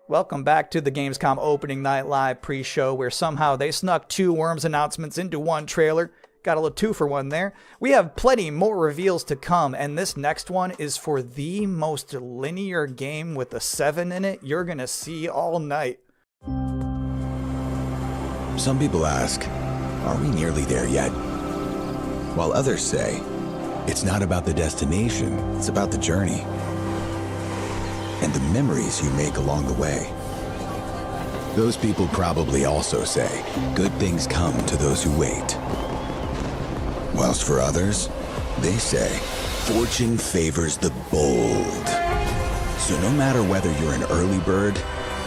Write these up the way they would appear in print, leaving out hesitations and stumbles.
Welcome back to the Gamescom opening night live pre-show where somehow they snuck two Worms announcements into one trailer. Got a little 2-for-1 there. We have plenty more reveals to come, and this next one is for the most linear game with a 7 in it you're gonna see all night. Some people ask, are we nearly there yet? While others say, it's not about the destination, it's about the journey. And the memories you make along the way. Those people probably also say, good things come to those who wait. Whilst for others, they say, fortune favors the bold. So no matter whether you're an early bird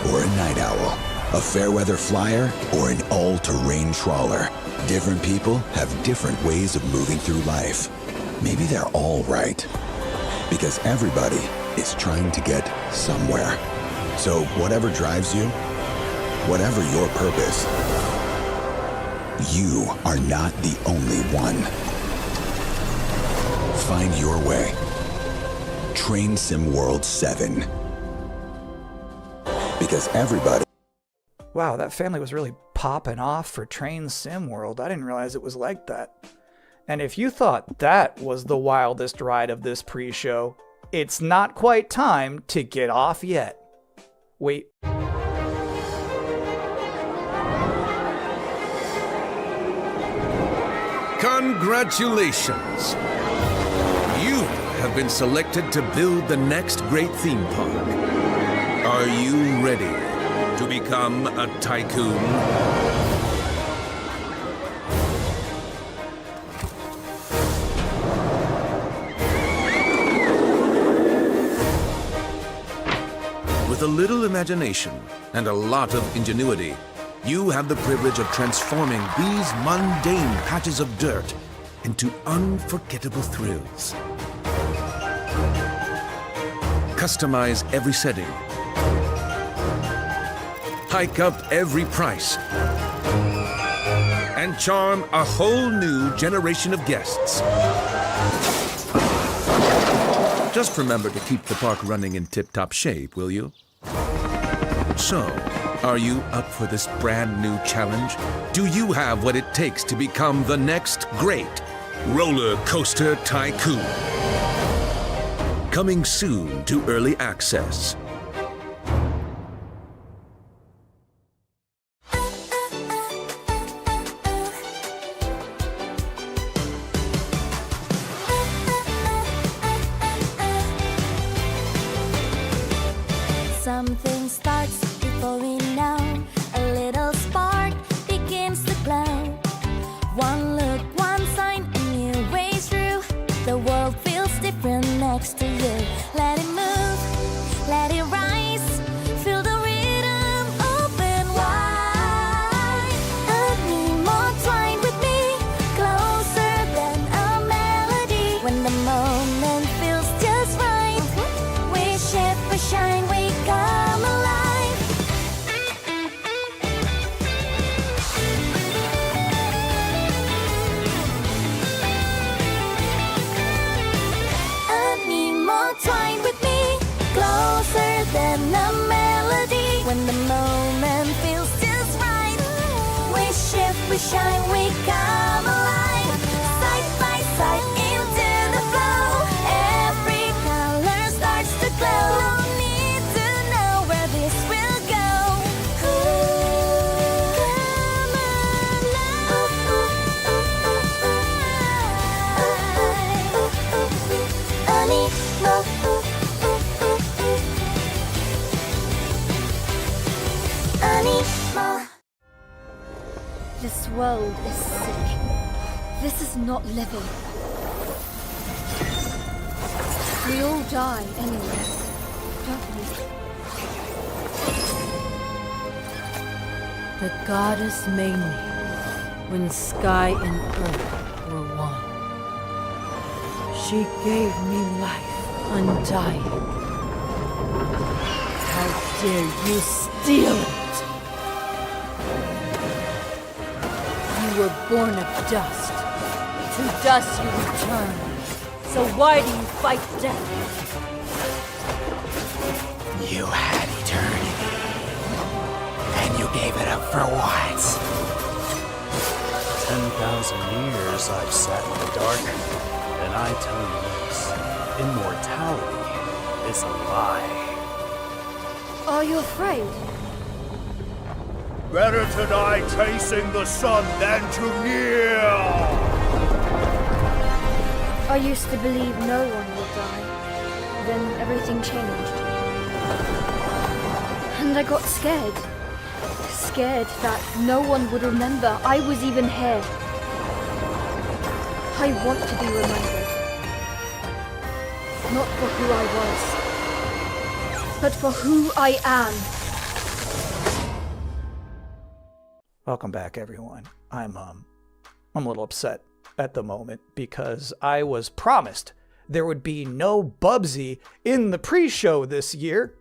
or a night owl, a fair weather flyer or an all-terrain trawler, different people have different ways of moving through life. Maybe they're all right. Because everybody is trying to get somewhere. So whatever drives you, whatever your purpose, you are not the only one. Find your way. Train Sim World 7. Because everybody... Wow, that family was really popping off for Train Sim World. I didn't realize it was like that. And if you thought that was the wildest ride of this pre-show, it's not quite time to get off yet. Wait. Congratulations! You have been selected to build the next great theme park. Are you ready to become a tycoon? With a little imagination and a lot of ingenuity, you have the privilege of transforming these mundane patches of dirt into unforgettable thrills. Customize every setting. Hike up every price. And charm a whole new generation of guests. Just remember to keep the park running in tip-top shape, will you? So, are you up for this brand new challenge? Do you have what it takes to become the next great roller coaster tycoon? Coming soon to early access. Something starts before we know. A little spark begins to glow. One look, one sign, a new way through. The world feels different next to you. Let it move, let it rise. Feel the rhythm, open wide. And me more twine with me, closer than a melody. When the moment feels just right, we shift, we shine, we come alive. And me more twine with me, closer than a melody. When the moment feels just right, we shift, we shine, we come alive. Side by side into the flow, every color starts to glow. No need to know where this will go. Come alive. This world is sick. This is not living. We all die anyway, don't we? The goddess made me when sky and earth were one. She gave me life undying. How dare you steal it? You were born of dust. To dust you return. So why do you fight death? You had eternity. You gave it up for what? 10,000 years I've sat in the dark, and I tell you this, immortality is a lie. Are you afraid? Better to die chasing the sun than to kneel! I used to believe no one would die. Then everything changed. And I got scared. Scared that no one would remember I was even here. I want to be remembered. Not for who I was, but for who I am. Welcome back, everyone. I'm a little upset at the moment because I was promised there would be no Bubsy in the pre-show this year,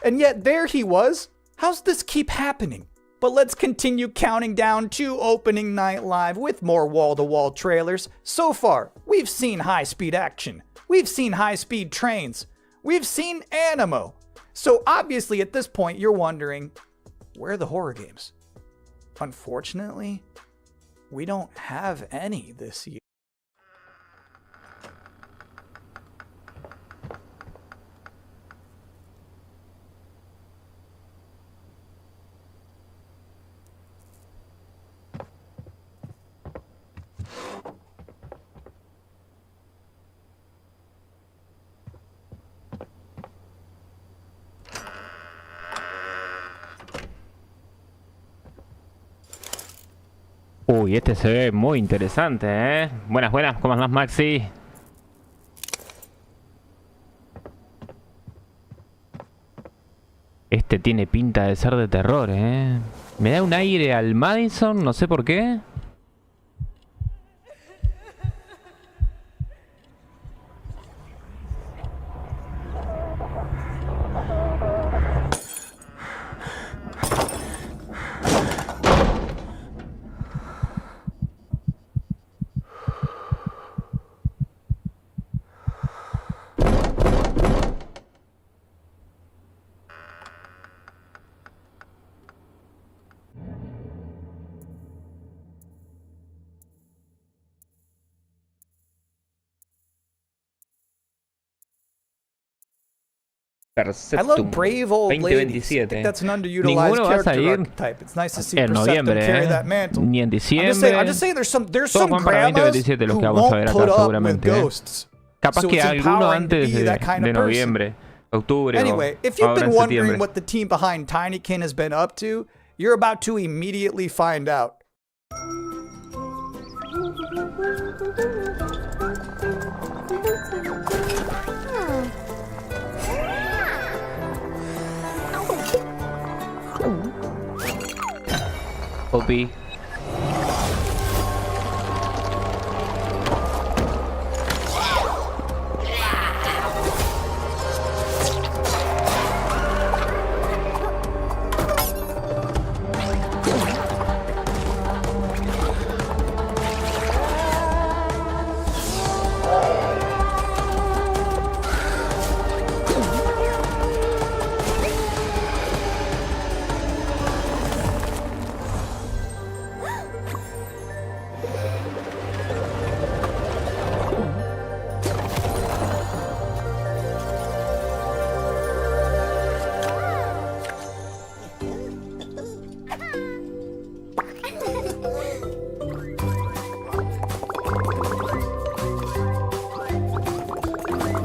and yet there he was. How's this keep happening? But let's continue counting down to opening night live with more wall-to-wall trailers. So far, we've seen high-speed action. We've seen high-speed trains. We've seen Animo. So obviously at this point you're wondering, where are the horror games? Unfortunately, we don't have any this year. Uy, este se ve muy interesante, ¿eh? Buenas, buenas, ¿cómo andás, Maxi? Este tiene pinta de ser de terror, ¿eh? Me da un aire al Madison, no sé por qué. I love brave old ladies. I think that's an underutilized character archetype. It's nice to see Perceptum carry that mantle. Ni en diciembre. I'm just saying there's some grandmas who won't put up with ghosts. Capaz que alguno antes de noviembre, octubre. Anyway, if you've been wondering what the team behind Tinykin has been up to, you're about to immediately find out. Poppy.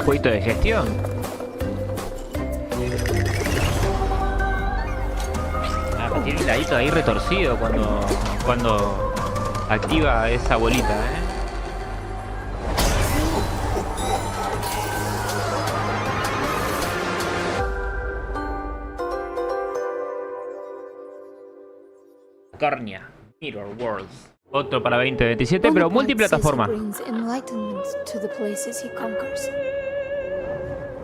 Jueguito de gestión. Ah, tiene el ladito ahí retorcido cuando activa esa bolita, ¿eh? Córnea, Mirror Worlds. Otro para 2027, pero multiplataforma.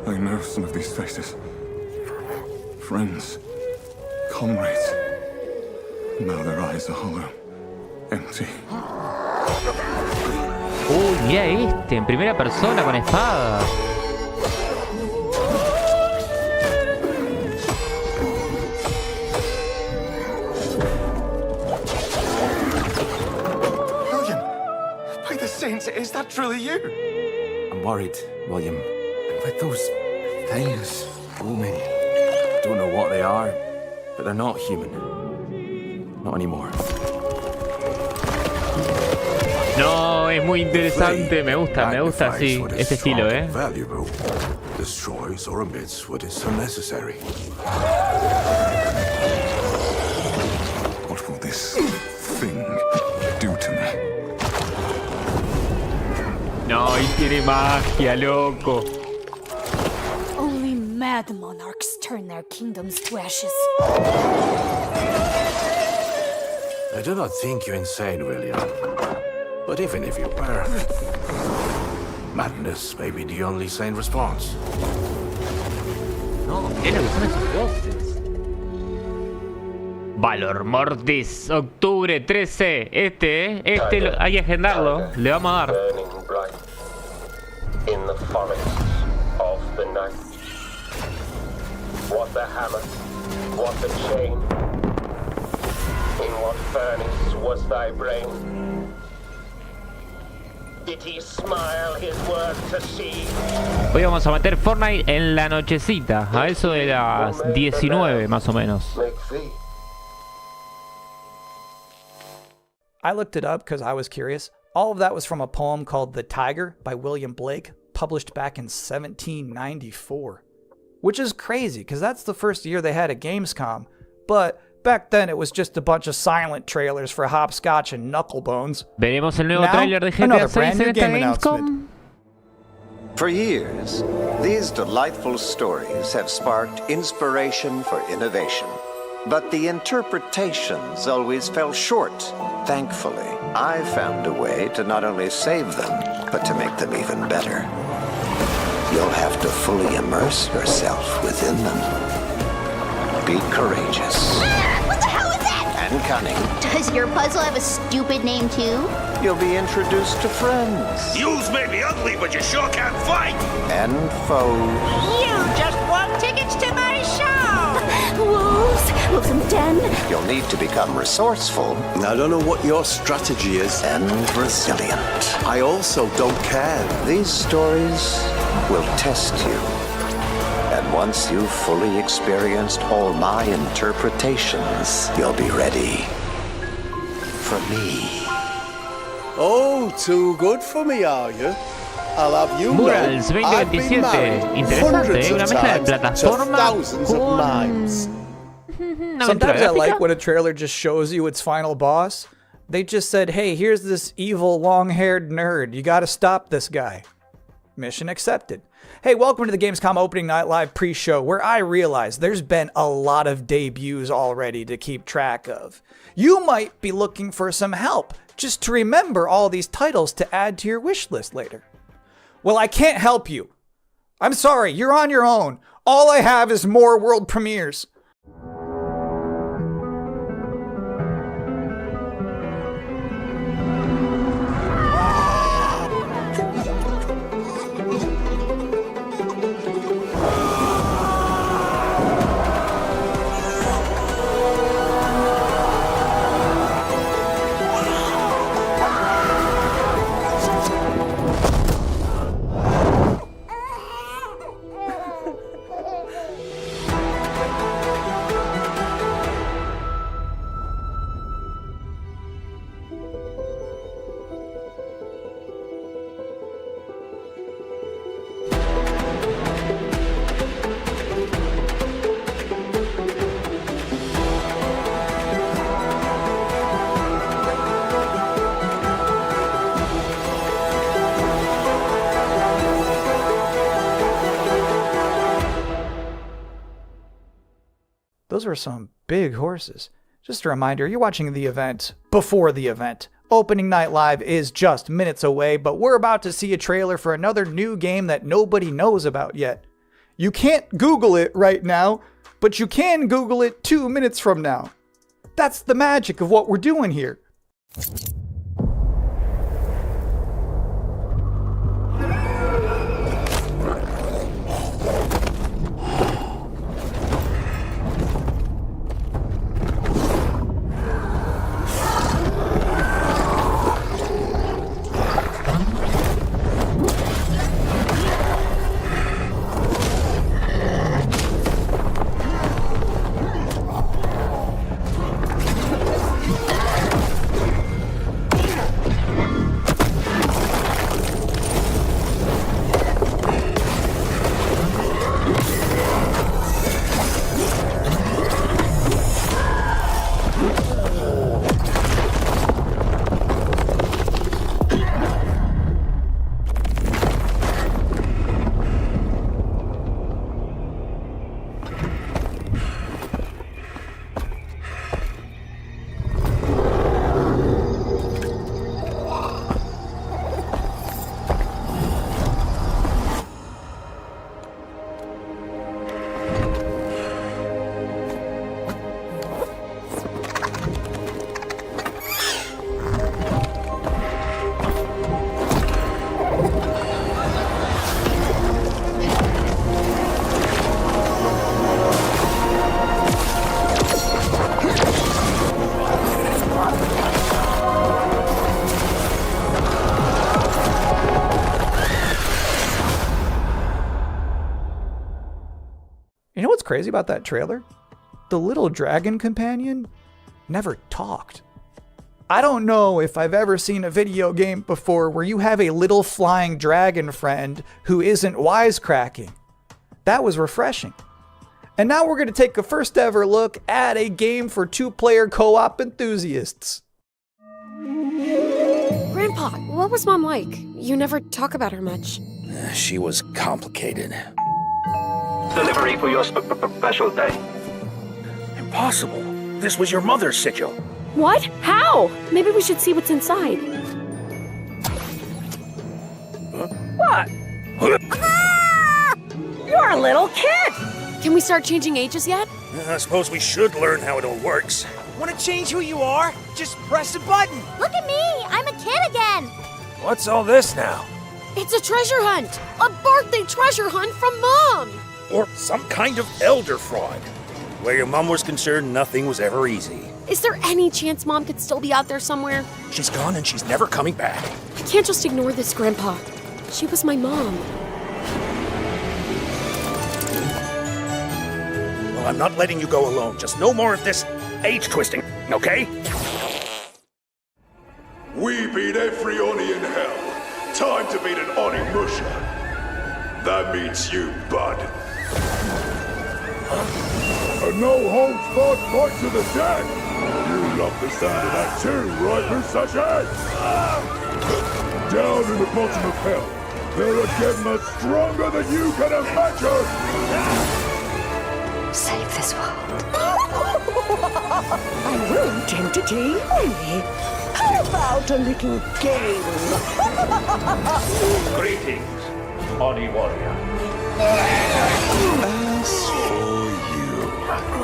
I know some of these faces. Friends. Comrades. Now their eyes are hollow. Empty. Uy, mira este, en primera persona con espada. saints, is that truly you? I'm worried, William. With those things looming. Don't know what they are, but they're not human. Not anymore. No, es muy interesante. Me gusta así, este estilo, Valuable, destroys or omits what is unnecessary. What will this thing do to me? No, y tiene magia, loco. Only mad monarchs turn their kingdoms to ashes. I do not think you insane, William. But even if you were, madness may be the only sane response. No, mirá lo que son esos voces. Valor Mortis, octubre 13. Hay que agendarlo. Le vamos a dar. In the forests of the night. What the hammer, what the chain? In what furnace was thy brain? Did he smile his work to see? Hoy vamos a meter Fortnite en la nochecita, a eso de las 19 más o menos. I looked it up because I was curious. All of that was from a poem called The Tiger by William Blake, published back in 1794. Which is crazy, because that's the first year they had a Gamescom. But back then it was just a bunch of silent trailers for Hopscotch and Knucklebones. Veremos el nuevo Now, tráiler de GTA another 6 brand new en esta game Gamescom. announcement. For years, these delightful stories have sparked inspiration for innovation. But the interpretations always fell short. Thankfully, I found a way to not only save them, but to make them even better. You'll have to fully immerse yourself within them. Be courageous. What the hell is that? And cunning. Does your puzzle have a stupid name too? You'll be introduced to friends. Yous may be ugly, but you sure can fight! And foes. You just want tickets to my show! Wolves! Wolves and den! You'll need to become resourceful. I don't know what your strategy is. And resilient. I also don't care. These stories will test you. And once you've fully experienced all my interpretations, you'll be ready for me. Oh, too good for me, are you? I'll have you Murals know, I've been 2027. married Interesante, hundreds una of mezcla de times to plataforma thousands of con mimes. una aventura Sometimes I like gráfica. when a trailer just shows you its final boss. They just said, hey, here's this evil long-haired nerd. You gotta stop this guy. Mission accepted. Hey, welcome to the Gamescom Opening Night Live pre-show, where I realize there's been a lot of debuts already to keep track of. You might be looking for some help just to remember all these titles to add to your wish list later. Well, I can't help you. I'm sorry, you're on your own. All I have is more world premieres. Those were some big horses. Just a reminder, you're watching the event before the event. Opening Night Live is just minutes away, but we're about to see a trailer for another new game that nobody knows about yet. You can't Google it right now, but you can Google it 2 minutes from now. That's the magic of what we're doing here. You know what's crazy about that trailer? The little dragon companion never talked. I don't know if I've ever seen a video game before where you have a little flying dragon friend who isn't wisecracking. That was refreshing. And now we're going to take a first ever look at a game for 2-player co-op enthusiasts. Grandpa, what was Mom like? You never talk about her much. She was complicated. Delivery for your special day. Impossible. This was your mother's sigil. What? How? Maybe we should see what's inside. What? You're a little kid! Can we start changing ages yet? I suppose we should learn how it all works. Want to change who you are? Just press a button. Look at me! I'm a kid again! What's all this now? It's a treasure hunt! A birthday treasure hunt from Mom! Or some kind of elder fraud. Where your mom was concerned, nothing was ever easy. Is there any chance Mom could still be out there somewhere? She's gone and she's never coming back. I can't just ignore this, Grandpa. She was my mom. Well, I'm not letting you go alone. Just no more of this age twisting, okay? We beat every Oni in hell. Time to beat an Oni Musha. That means you, bud. A no-holds-barred fight to the death! You love the sound of that too, right, Musashi? Down in the bottom of hell, there are Gemmas stronger than you can imagine! Save this world. I won't entertain you. How about a little game? Greetings, Oni Warrior. As for you,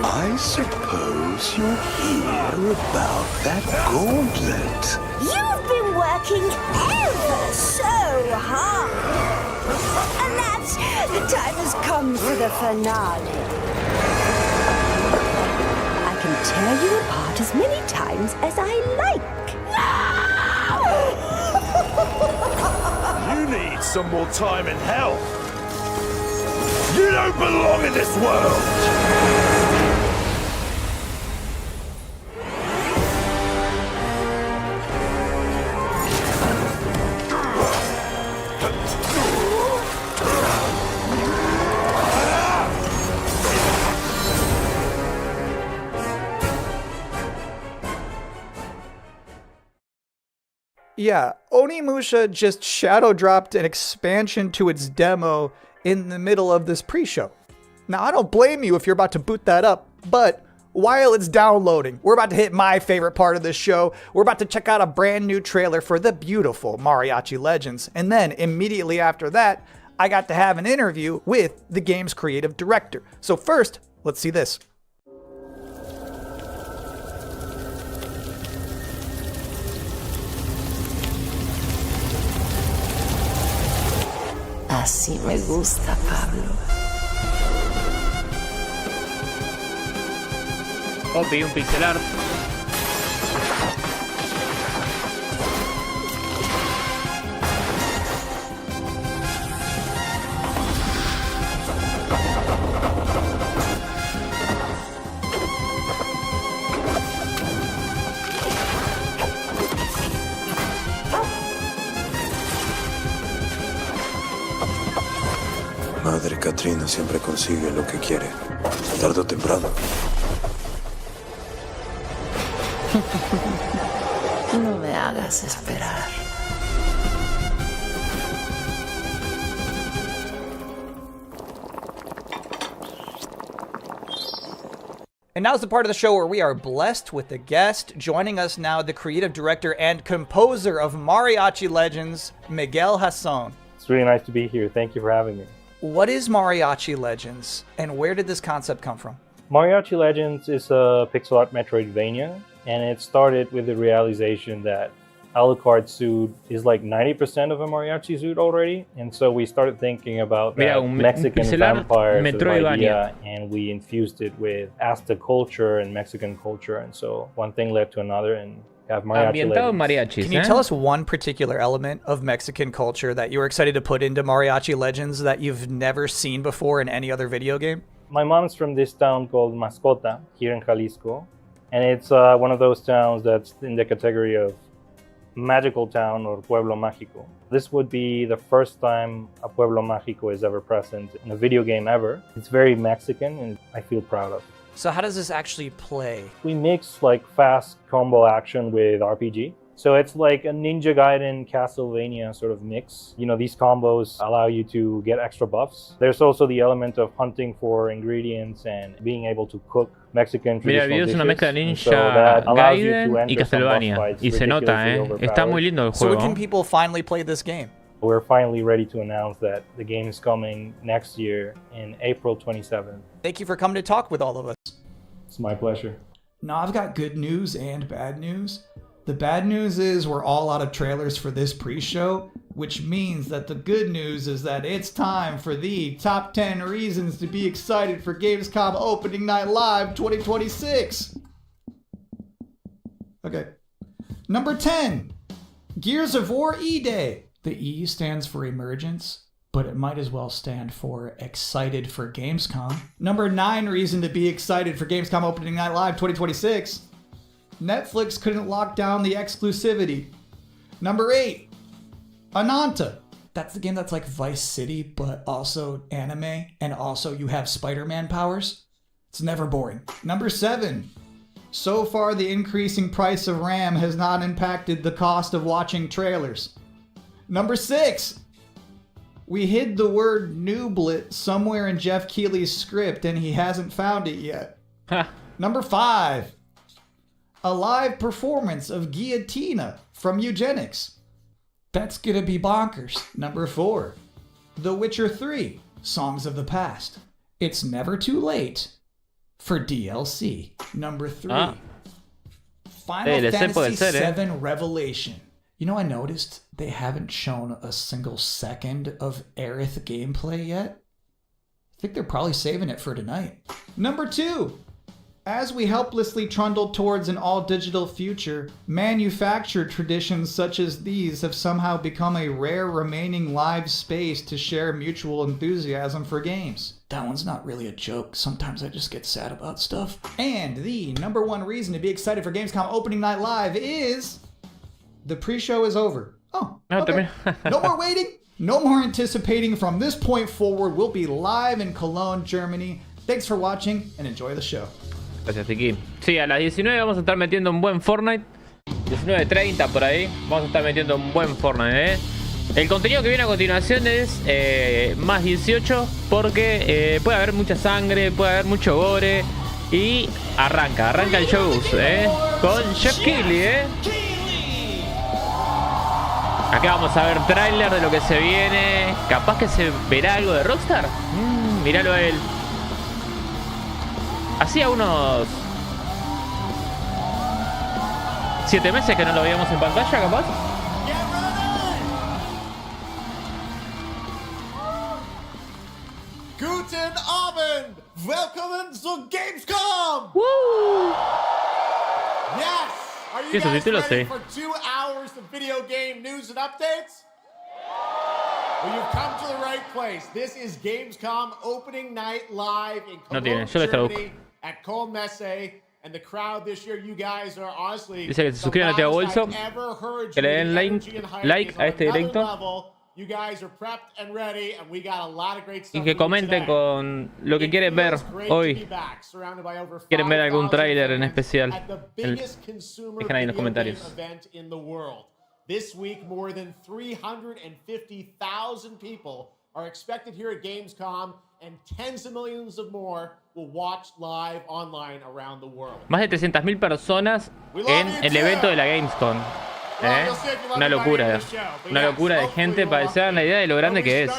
I suppose you're here about that gauntlet. You've been working ever so hard. And that's the time has come for the finale. I can tear you apart as many times as I like. You need some more time in hell. You don't belong in this world! Yeah, Onimusha just shadow dropped an expansion to its demo in the middle of this pre-show. Now, I don't blame you if you're about to boot that up, but while it's downloading, we're about to hit my favorite part of this show. We're about to check out a brand new trailer for the beautiful Mariachi Legends, and then immediately after that, I got to have an interview with the game's creative director. So first, let's see this. Así me gusta, Pablo. Copy, un pixel art. Madre Katrina siempre consigue lo que quiere, tarde o temprano. No me hagas esperar. And now's the part of the show where we are blessed with a guest. Joining us now, the creative director and composer of Mariachi Legends, Miguel Hasson. It's really nice to be here. Thank you for having me. What is Mariachi Legends, and where did this concept come from? Mariachi Legends is a pixel art Metroidvania, and it started with the realization that Alucard's suit is like 90% of a mariachi suit already, and so we started thinking about that Mexican vampire idea, and we infused it with Aztec culture and Mexican culture, and so one thing led to another, and have mariachi. Can you tell us one particular element of Mexican culture that you were excited to put into Mariachi Legends that you've never seen before in any other video game? My mom's from this town called Mascota here in Jalisco, and it's one of those towns that's in the category of magical town or pueblo mágico. This would be the first time a pueblo mágico is ever present in a video game ever. It's very Mexican and I feel proud of it. So how does this actually play? We mix like fast combo action with RPG. So it's like a Ninja Gaiden Castlevania sort of mix. You know, these combos allow you to get extra buffs. There's also the element of hunting for ingredients and being able to cook Mexican Mira, el traditional video es una mezcla de dishes. Ninja So that allows you to Gaiden y enter some boss Castlevania. fights Y se nota, ridiculously Está muy overpowered. lindo el So when juego. can people finally play this game? We're finally ready to announce that the game is coming next year in April 27th. Thank you for coming to talk with all of us. It's my pleasure. Now I've got good news and bad news. The bad news is we're all out of trailers for this pre-show, which means that the good news is that it's time for the top 10 reasons to be excited for Gamescom Opening Night Live 2026. Okay. Number 10, Gears of War E-Day. The E stands for Emergence, but it might as well stand for Excited for Gamescom. Number 9 reason to be excited for Gamescom Opening Night Live 2026. Netflix couldn't lock down the exclusivity. Number 8, Ananta. That's the game that's like Vice City, but also anime, and also you have Spider-Man powers. It's never boring. Number 7, so far the increasing price of RAM has not impacted the cost of watching trailers. Number 6, we hid the word nooblet somewhere in Jeff Keighley's script and he hasn't found it yet. Number 5, a live performance of Guillotina from Eugenics. That's gonna be bonkers. Number 4, The Witcher 3, Songs of the Past. It's never too late for DLC. Number 3, Final Fantasy VII Revelation. You know, I noticed they haven't shown a single second of Aerith gameplay yet. I think they're probably saving it for tonight. Number 2, as we helplessly trundle towards an all-digital future, manufactured traditions such as these have somehow become a rare remaining live space to share mutual enthusiasm for games. That one's not really a joke. Sometimes I just get sad about stuff. And the number 1 reason to be excited for Gamescom Opening Night Live is the pre-show is over. Oh, okay. No more waiting, no more anticipating. From this point forward, we'll be live in Cologne, Germany. Thanks for watching and enjoy the show. Gracias, Tiki. Sí, a las 19 vamos a estar metiendo un buen Fortnite. 19:30 por ahí. Vamos a estar metiendo un buen Fortnite, ¿eh? El contenido que viene a continuación es más 18 porque puede haber mucha sangre, puede haber mucho gore. Y arranca el show, con Jeff Keighley, Acá vamos a ver tráiler de lo que se viene. Capaz que se verá algo de Rockstar. Míralo a él. Hacía unos 7 meses que no lo veíamos en pantalla, capaz. Guten Abend! Welcome to Gamescom! Woo! Yes! Are you guys ready for 2 hours of video game news and updates? Well, you've come to the right place. This is Gamescom Opening Night Live in Cologne, Germany at Cologne Messe. And the crowd this year, you guys are honestly Dice que se suscriban a Teo Bolso, que le den like a este directo You guys are prepped and ready, and we got a lot of great stuff y que comenten con lo que quieren ver hoy. ¿Quieren ver algún tráiler en especial? Dejen ahí en los comentarios. This week, more than 350,000 people are expected here at Gamescom, and tens of millions of more will watch live online around the world. Más de 300.000 personas en el evento de la Gamescom. Una locura de gente para que se hagan la idea de lo grande que es.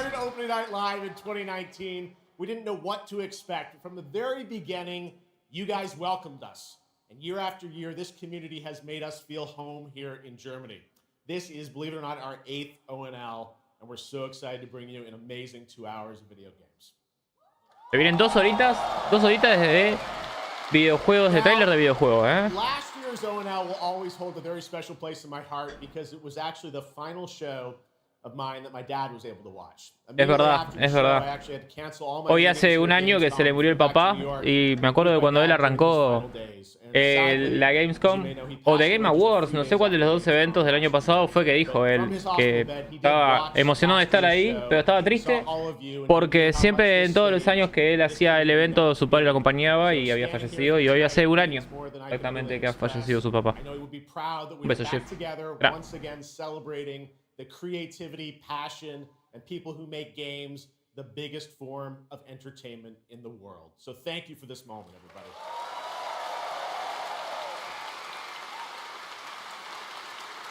We didn't know what to expect. From the very beginning, you guys welcomed us. And year after year, this community has made us feel home here in Germany. This is, believe it or not, our 8th ONL, and we're so excited to bring you an amazing 2 hours of video games. Se vienen 2 horitas de videojuegos, de tráiler de videojuegos, Last year's ONL will always hold a very special place in my heart because it was actually the final show of mine that my dad was able to watch. Es verdad, es verdad. Hoy hace un año que se le murió el papá y me acuerdo de cuando él arrancó la Gamescom o The Game Awards, no sé cuál de los dos eventos del año pasado fue que dijo él que estaba emocionado de estar ahí, pero estaba triste porque siempre en todos los años que él hacía el evento su padre lo acompañaba y había fallecido, y hoy hace un año exactamente que ha fallecido su papá. Un beso, Jeff. The creativity, passion, and people who make games the biggest form of entertainment in the world. So thank you for this moment, everybody.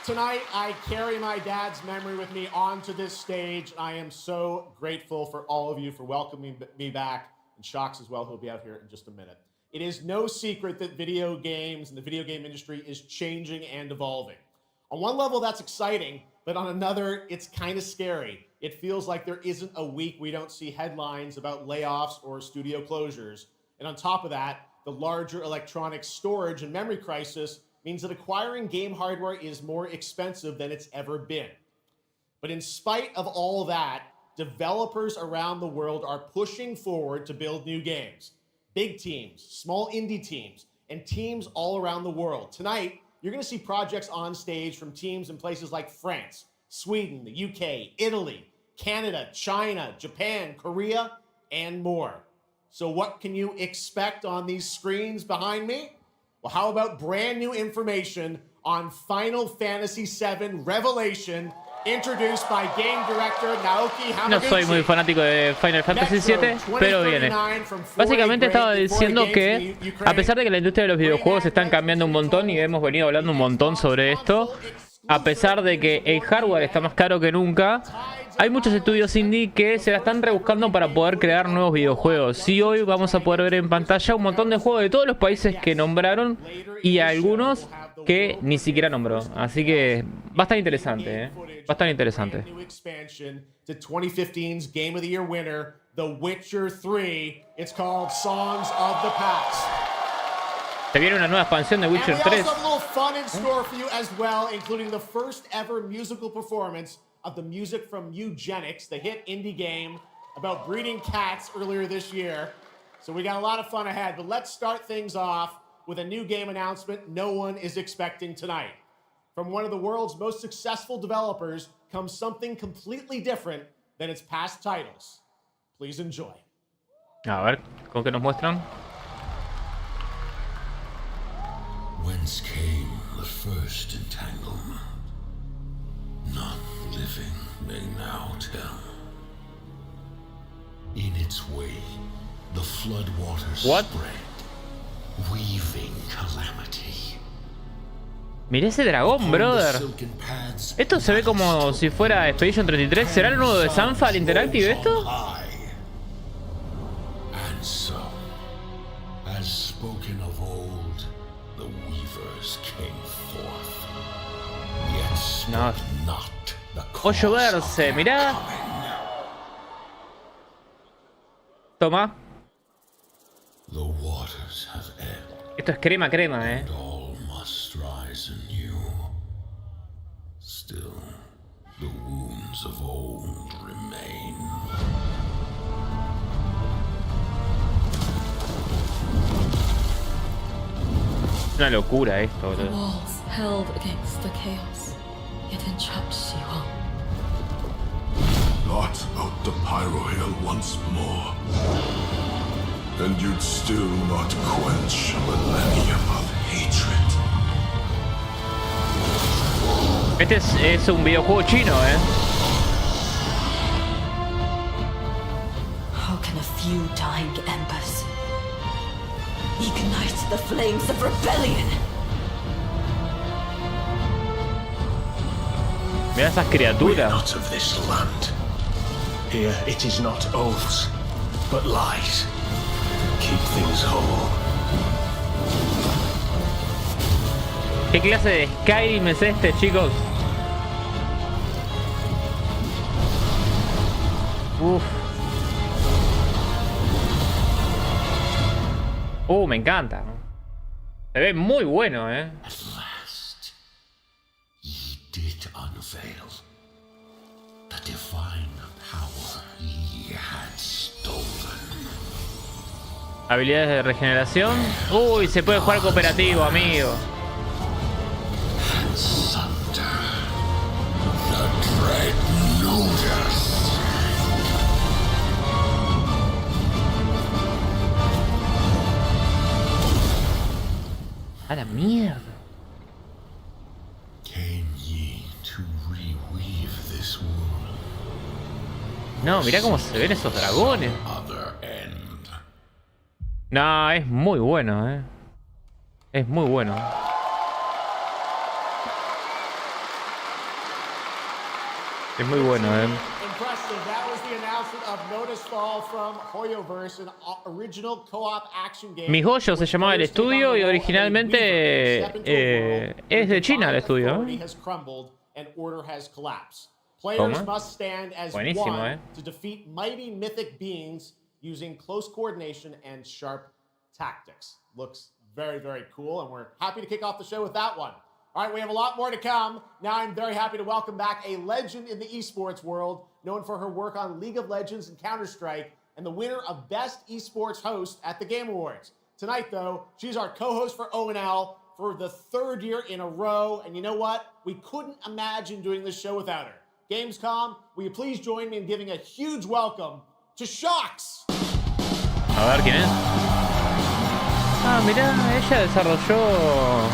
Tonight, I carry my dad's memory with me onto this stage. I am so grateful for all of you for welcoming me back, and Shocks as well, who'll be out here in just a minute. It is no secret that video games and the video game industry is changing and evolving. On one level, that's exciting, but on another, it's kind of scary. It feels like there isn't a week we don't see headlines about layoffs or studio closures. And on top of that, the larger electronic storage and memory crisis means that acquiring game hardware is more expensive than it's ever been. But in spite of all that, developers around the world are pushing forward to build new games. Big teams, small indie teams, and teams all around the world. Tonight, you're going to see projects on stage from teams in places like France, Sweden, the UK, Italy, Canada, China, Japan, Korea, and more. So what can you expect on these screens behind me? Well, how about brand new information on Final Fantasy VII Revelation, introduced by game director Naoki Hamaguchi. No soy muy fanático de Final Fantasy VII, pero viene. Básicamente estaba diciendo que, a pesar de que la industria de los videojuegos están cambiando un montón y hemos venido hablando un montón sobre esto, a pesar de que el hardware está más caro que nunca, hay muchos estudios indie que se la están rebuscando para poder crear nuevos videojuegos. Y hoy vamos a poder ver en pantalla un montón de juegos de todos los países que nombraron y algunos que ni siquiera nombró. Así que va a estar interesante, ¿eh? Va a estar interesante. To 2015's Game of the Year winner, The Witcher 3. It's called Songs of the Past. Se viene una nueva expansión de Witcher 3. And we also have a little fun in store for you as well, including the first ever musical performance of the music from Eugenics, the hit indie game about breeding cats earlier this year. So we got a lot of fun ahead, but let's start things off with a new game announcement no one is expecting tonight. From one of the world's most successful developers comes something completely different than its past titles. Please enjoy. A ver, ¿con qué nos muestran? Whence came the first entanglement? None living may now tell. In its way, the flood waters spread, weaving calamity. Mirá ese dragón, brother. Esto se ve como si fuera Expedition 33. ¿Será el nuevo de Sanfal Interactive esto? And so, as spoken of old, the weavers came forth. Yet spoke not the cause Pollo verse, mirá. Toma. The waters have ebbed. Esto es crema, crema, Rise anew. Still, the wounds of old remain. Una locura esto, boludo. Walls held against the chaos, yet entrapped she hung. Blot out the Pyro Hill once more, and you'd still not quench a millennium of hatred. Este es un videojuego chino, How can a few dying embers ignite the flames of rebellion? Mira esas criaturas. We're not of this land. Here it is not oaths, but lies. Keep things whole. ¿Qué clase de Skyrim es este, chicos? Uf. Me encanta. Se ve muy bueno, At last, ye did unveil the Habilidades de regeneración. Uy, se puede jugar cooperativo, amigo. A la mierda. No, mirá cómo se ven esos dragones. No, es muy bueno, Es muy bueno. Es muy bueno, Impressive. That was the announcement of Notice Fall from Hoyoverse, an original co-op action game. Mi Joyo se llamaba el estudio y originalmente es de China el estudio. Players must stand as Buenísimo, one to defeat mighty mythic beings using close coordination and sharp tactics. Looks very, very cool, and we're happy to kick off the show with that one. All right, we have a lot more to come. Now I'm very happy to welcome back a legend in the esports world, known for her work on League of Legends and Counter-Strike, and the winner of Best Esports Host at the Game Awards. Tonight, though, she's our co-host for ONL for the 3rd year in a row, and you know what? We couldn't imagine doing this show without her. Gamescom, will you please join me in giving a huge welcome to Shocks? A ver quién es. Ah, mirá, ella desarrolló.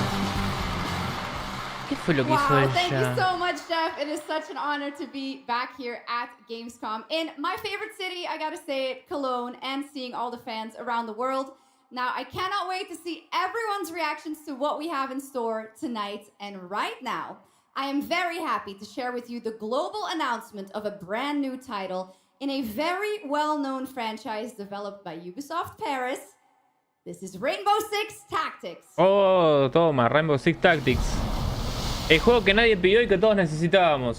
¿Qué fue lo que hizo ella? Thank you so much, Jeff. It is such an honor to be back here at Gamescom in my favorite city, I gotta say it, Cologne, and seeing all the fans around the world. Now, I cannot wait to see everyone's reactions to what we have in store tonight. And right now, I am very happy to share with you the global announcement of a brand new title in a very well-known franchise developed by Ubisoft Paris. This is Rainbow Six Tactics. Oh, toma, Rainbow Six Tactics. El juego que nadie pidió y que todos necesitábamos.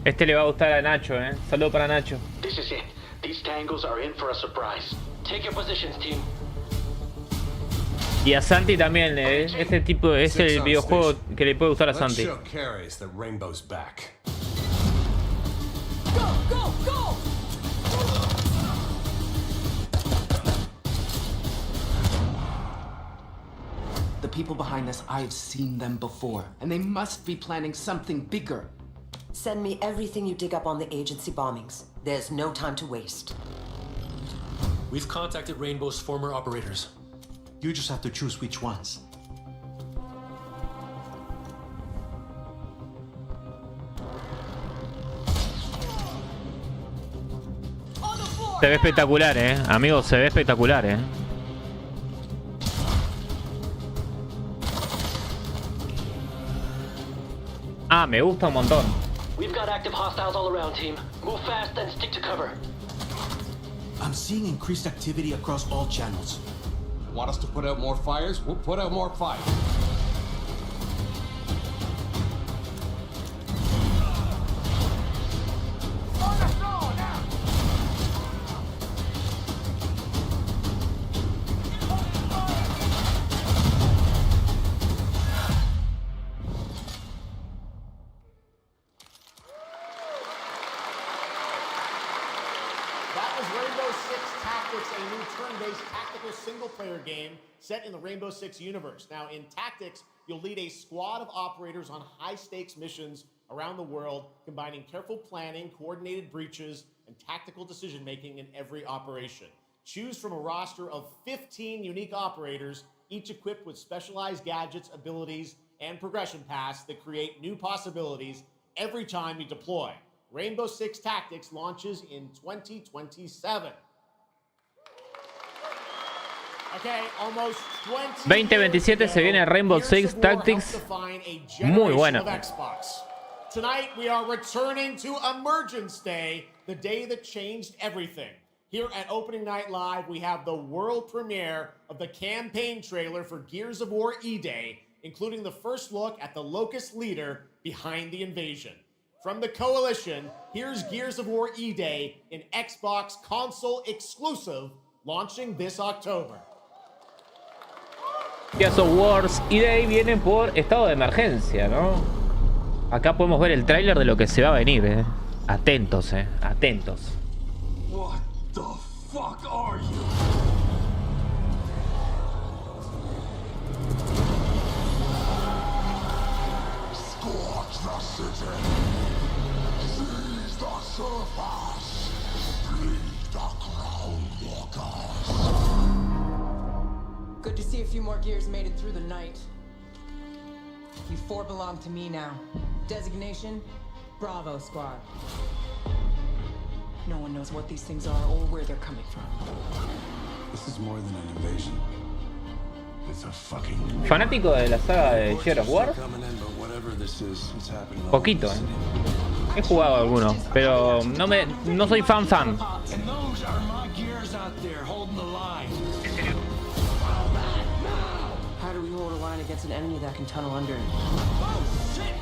Este le va a gustar a Nacho, Saludo para Nacho. This is it. These tangles are in for a surprise. Take your positions, team. Y a Santi también, este tipo es el videojuego que le puede gustar a Santi. Let's show Carries that Rainbow's back. Go, go, go! The people behind this, I've seen them before, and they must be planning something bigger. Send me everything you dig up on the agency bombings. There's no time to waste. We've contacted Rainbow's former operators. You just have to choose which ones. Se ve espectacular, amigos, se ve espectacular, Ah, me gusta un montón. We've got active hostiles all around, team. Move fast and stick to cover. I'm seeing increased activity across all channels. Want us to put out more fires? We'll put out more fires. Single-player game set in the Rainbow Six universe. Now, in Tactics, you'll lead a squad of operators on high-stakes missions around the world, combining careful planning, coordinated breaches, and tactical decision-making in every operation. Choose from a roster of 15 unique operators, each equipped with specialized gadgets, abilities, and progression paths that create new possibilities every time you deploy. Rainbow Six Tactics launches in 2027. 2027 se viene Rainbow Six Tactics. Muy bueno. Tonight we are returning to Emergence Day, the day that changed everything. Here at Opening Night Live, we have the world premiere of the campaign trailer for Gears of War E-Day, including the first look at the Locust leader behind the invasion. From the Coalition, here's Gears of War E-Day, an Xbox console exclusive, launching this October. Gears of War E-Day viene por estado de emergencia, ¿no? Acá podemos ver el tráiler de lo que se va a venir, Atentos, atentos. What the fuck are you? Scorch the city. Seize the surface. Bleed the crown walkers. Good to see a few more gears made it through the night. You four belong to me now. Designation, Bravo Squad. No one knows what these things are or where they're coming from. This is more than an invasion. It's a fucking war. Fanático de la saga de God of War. Poquito, He jugado algunos, pero no soy fan. And those are my gears out there holding the line. How do we hold a line against an enemy that can tunnel under it? Oh shit!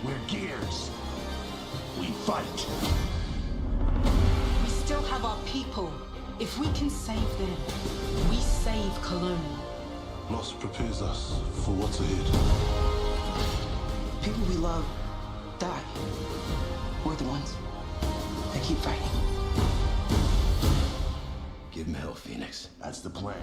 We're gears. We fight. We still have our people. If we can save them, we save Cologne. Loss prepares us for what's ahead. People we love die. We're the ones that keep fighting. Give him hell, Phoenix. That's the plan.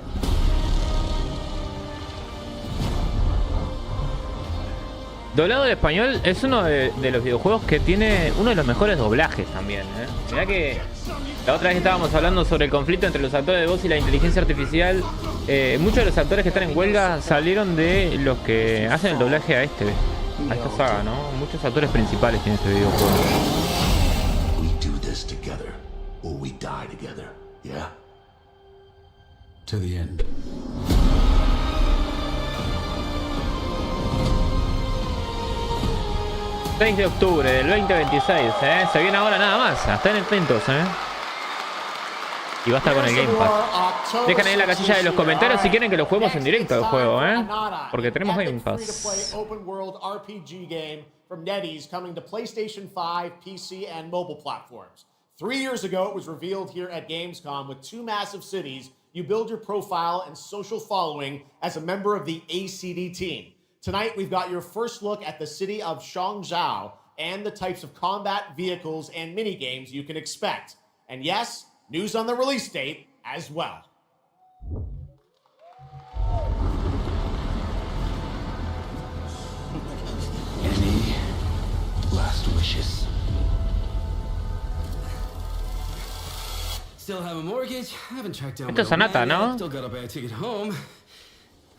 Doblado al español es uno de los videojuegos que tiene uno de los mejores doblajes también, Mirá que la otra vez estábamos hablando sobre el conflicto entre los actores de voz y la inteligencia artificial. Muchos de los actores que están en huelga salieron de los que hacen el doblaje a esta saga, ¿no? Muchos actores principales tiene este videojuego. We do this together, or we die together, yeah? To the end. 6 de octubre del 2026, Se viene ahora nada más. Estén atentos, Y va a estar con el Game Pass. Dejen ahí en la casilla de los comentarios si quieren que lo juguemos en directo el juego, Porque tenemos Game Pass. Open world RPG game from NetEase coming to PlayStation 5, PC, and mobile platforms. 3 years ago, it was revealed here at Gamescom with 2 massive cities. You build your profile and social following as a member of the ACD team. Tonight, we've got your first look at the city of Shangzhou and the types of combat vehicles and minigames you can expect. And yes, news on the release date as well. Any last wishes? Still have a mortgage. I haven't tracked down. Esto es Anata, ¿no? Still got a bad ticket home.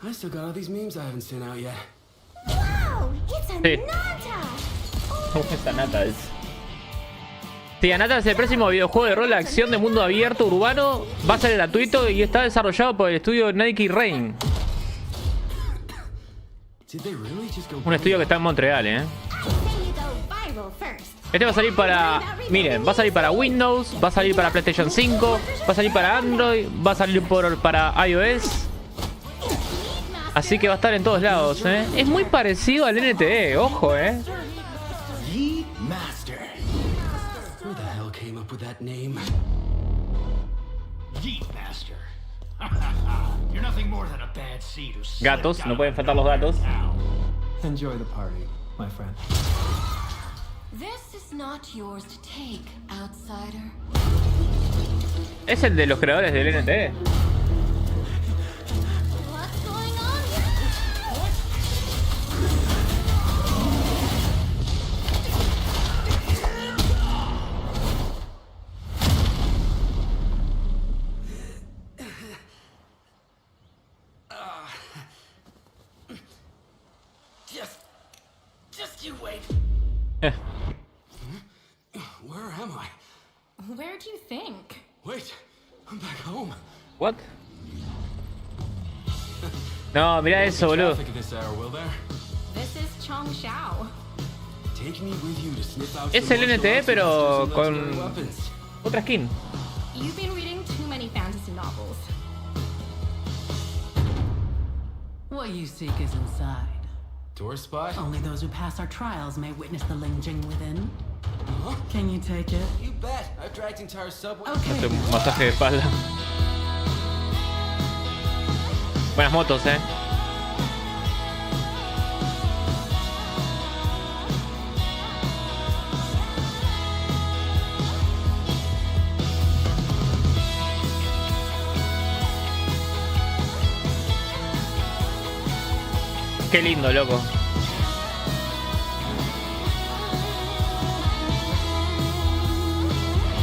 I still got all these memes I haven't sent out yet. Wow, it's Anata. ¿Cómo es Anata? Sí, Anata es el próximo videojuego de rol de acción de mundo abierto urbano. Va a ser gratuito y está desarrollado por el estudio Nike Rain. Un estudio que está en Montreal, Este va a salir para... Miren, va a salir para Windows, va a salir para PlayStation 5, va a salir para Android, va a salir para iOS. Así que va a estar en todos lados, Es muy parecido al NTE, ojo, Gatos, no pueden faltar los gatos. Enjoy the party, my friend. This is not yours to take, outsider. Es el de los creadores del NTE. Just you wait. Where am I? Where do you think? Wait, I'm back home. What? No, mira eso, boludo. Es el NTE, pero con otra skin. You've been reading too many fantasy novels. What you seek is inside. Door spy? Only those who pass our trials may witness the Lingjing within. Can you take it? You bet. I've dragged entire subway. Este masaje de espalda. Buenas motos, Qué lindo, loco.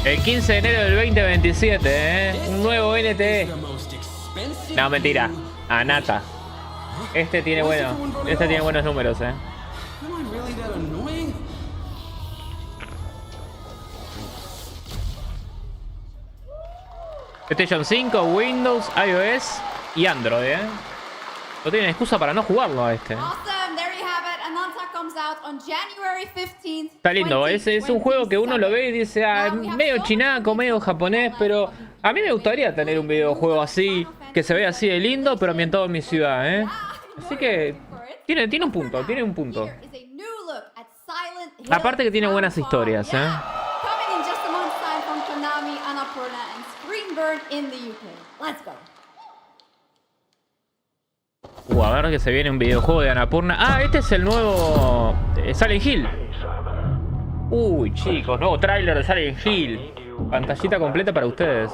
El 15 de enero del 2027, un nuevo NTE. No, mentira. Anata. Este tiene buenos números, PlayStation 5, Windows, iOS y Android, No tienen excusa para no jugarlo a este. Está lindo, es un juego que uno lo ve y dice, medio chinaco, medio japonés, pero a mí me gustaría tener un videojuego así, que se vea así de lindo, pero ambientado en mi ciudad, Así que tiene un punto, Aparte que tiene buenas historias, A ver que se viene un videojuego de Annapurna. Ah, este es el nuevo Silent Hill. Uy, chicos, nuevo tráiler de Silent Hill. Pantallita completa para ustedes,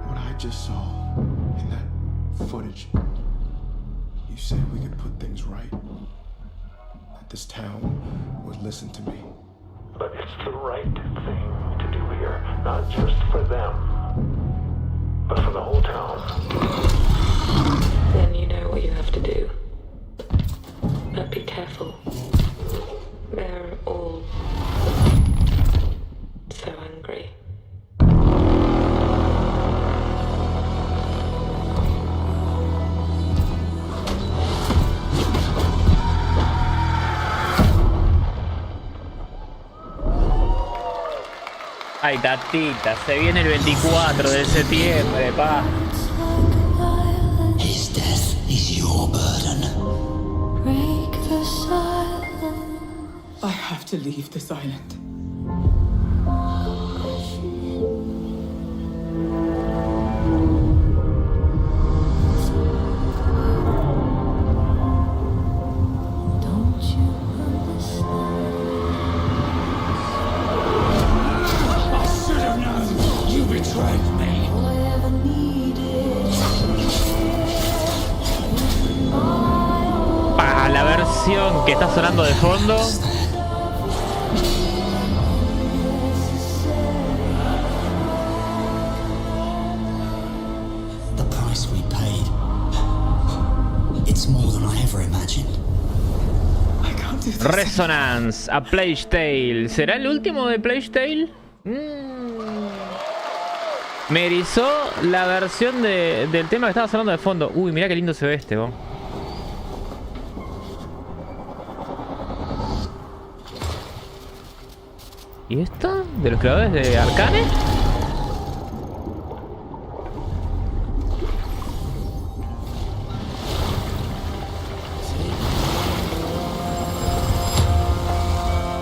What I just saw in that footage, you said we could put things right. That this town would listen to me. But it's the right thing to do here, not just for them, but for the whole town. Then you know what you have to do. But be careful. They're all so angry. Ay, tatita, se viene el 24 de septiembre, pa. His death is your burden. Break the silence. I have to leave this island. Para la versión que está sonando de fondo. The price we paid. It's more than I ever imagined. Resonance, a Plague Tale. ¿Será el último de Plague Tale? Me erizó la versión del tema que estaba sonando de fondo. Uy, mirá qué lindo se ve este, vos. ¿Y esto? ¿De los creadores de Arcane?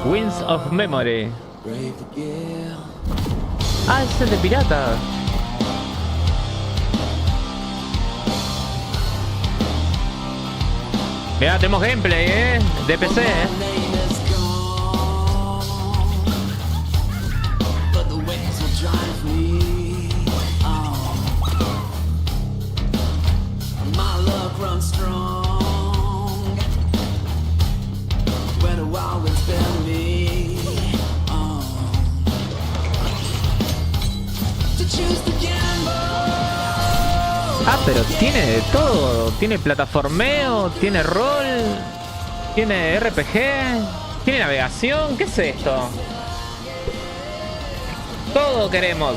Winds of Memory. Ah, ese es el de pirata. Mirá, tenemos gameplay, de PC, Ah, pero tiene de todo. Tiene plataformeo, tiene rol, tiene RPG, tiene navegación. ¿Qué es esto? Todo queremos.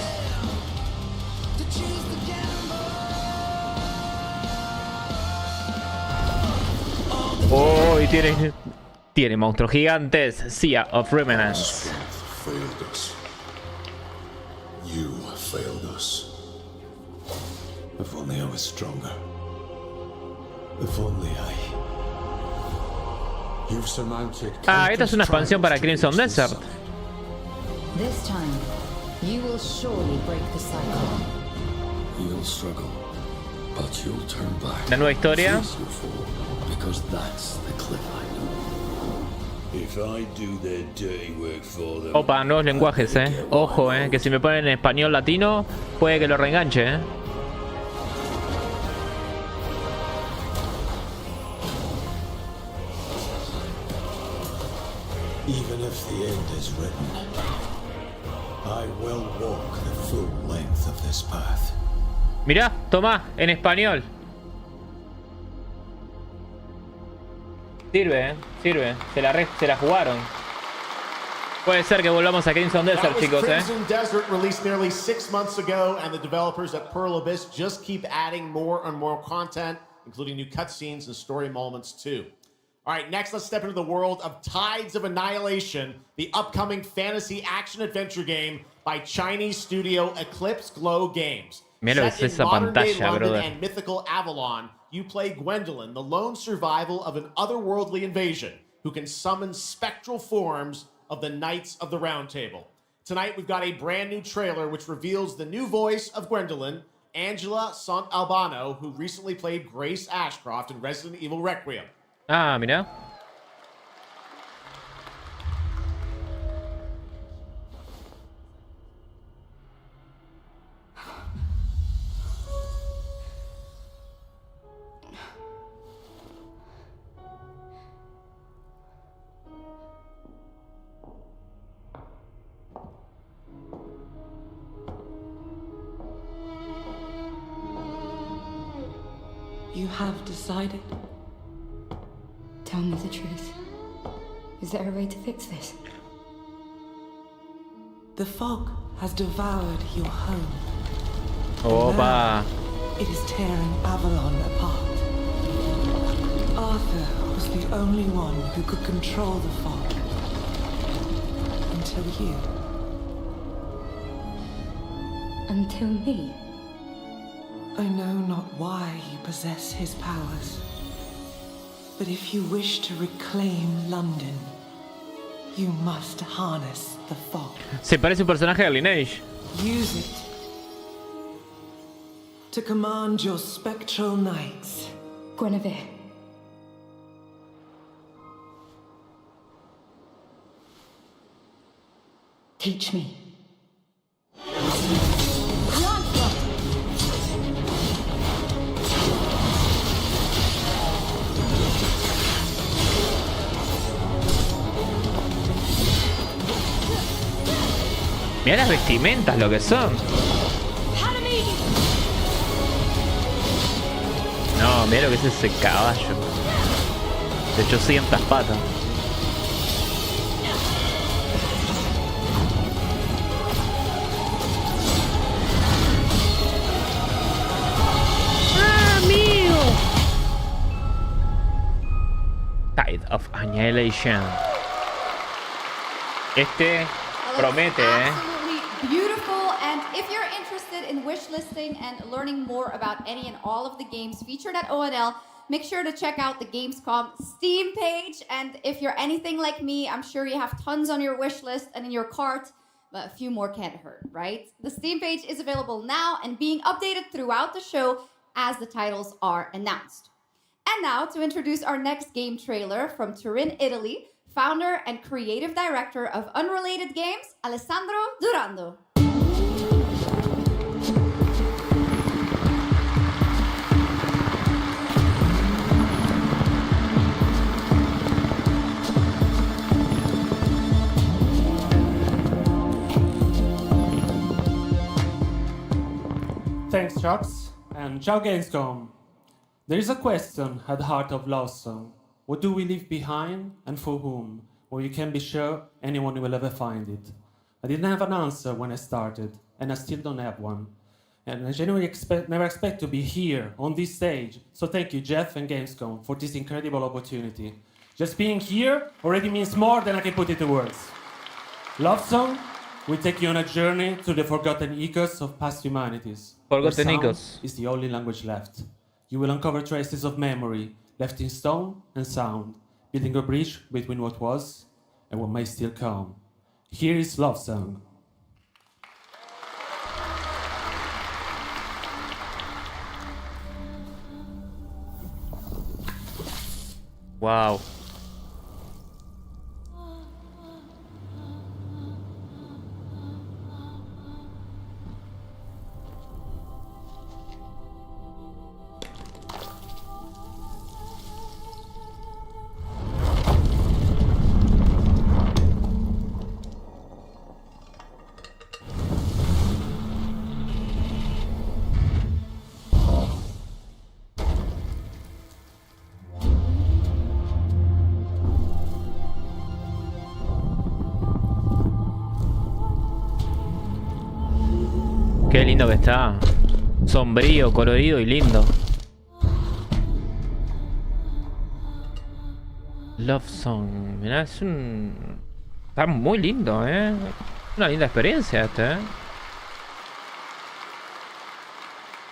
Oh, y tiene monstruos gigantes. Sea of Remnants. You failed us. If only I was stronger. If only You've surmounted. Ah, esta es una expansión para Crimson Desert. This time, you will surely break the cycle. You'll struggle, but you'll turn back. La nueva historia. Because that's the cliff I know. Opa, nuevos lenguajes, Ojo, que si me ponen en español latino, puede que lo reenganche, Even if the end is written, I will walk the full length of this path. Mirá, tomá, en español. Sirve, sirve. Se la jugaron. Puede ser que volvamos a Crimson Desert, chicos, Crimson Desert released nearly 6 months ago, and the developers at Pearl Abyss just keep adding more and more content, including new cutscenes and story moments too. All right, next let's step into the world of Tides of Annihilation, the upcoming fantasy action-adventure game by Chinese studio Eclipse Glow Games. Mira lo que es esa pantalla, brother. And mythical Avalon, you play Gwendolyn, the lone survival of an otherworldly invasion who can summon spectral forms of the Knights of the Round Table. Tonight we've got a brand new trailer which reveals the new voice of Gwendolyn, Angela Sant Albano, who recently played Grace Ashcroft in Resident Evil Requiem. Ah, mira. You have decided? Tell me the truth. Is there a way to fix this? The fog has devoured your home. Opa. Now it is tearing Avalon apart. Arthur was the only one who could control the fog. Until you. Until me? I know not why you possess his powers. But if you wish to reclaim London, you must harness the fog. Se parece un personaje de Lineage. Use it to command your spectral knights. Guinevere. Teach me. Mira las vestimentas, lo que son. No, mira lo que es ese caballo. De 800 patas. ¡Amigo! Tide of Annihilation. Promete, beautiful, and if you're interested in wishlisting and learning more about any and all of the games featured at ONL, make sure to check out the Gamescom Steam page. And if you're anything like me, I'm sure you have tons on your wish list and in your cart, but a few more can't hurt, right? The Steam page is available now and being updated throughout the show as the titles are announced. And now to introduce our next game trailer from Turin, Italy, founder and creative director of Unrelated Games, Alessandro Durando. Thanks, Chucks, and ciao Gamescom. There is a question at the heart of Love Song. What do we leave behind and for whom? Well, you can be sure anyone will ever find it. I didn't have an answer when I started, and I still don't have one. And I genuinely never expect to be here on this stage. So thank you, Jeff and Gamescom, for this incredible opportunity. Just being here already means more than I can put into words. Love Song will take you on a journey through the forgotten echoes of past humanities. Forgotten echoes is the only language left. You will uncover traces of memory, left in stone and sound, building a bridge between what was and what may still come. Here is Love Song. Wow. lindo que está. Sombrío, colorido y lindo. Love Song. Mirá, es un... Está muy lindo, Una linda experiencia este,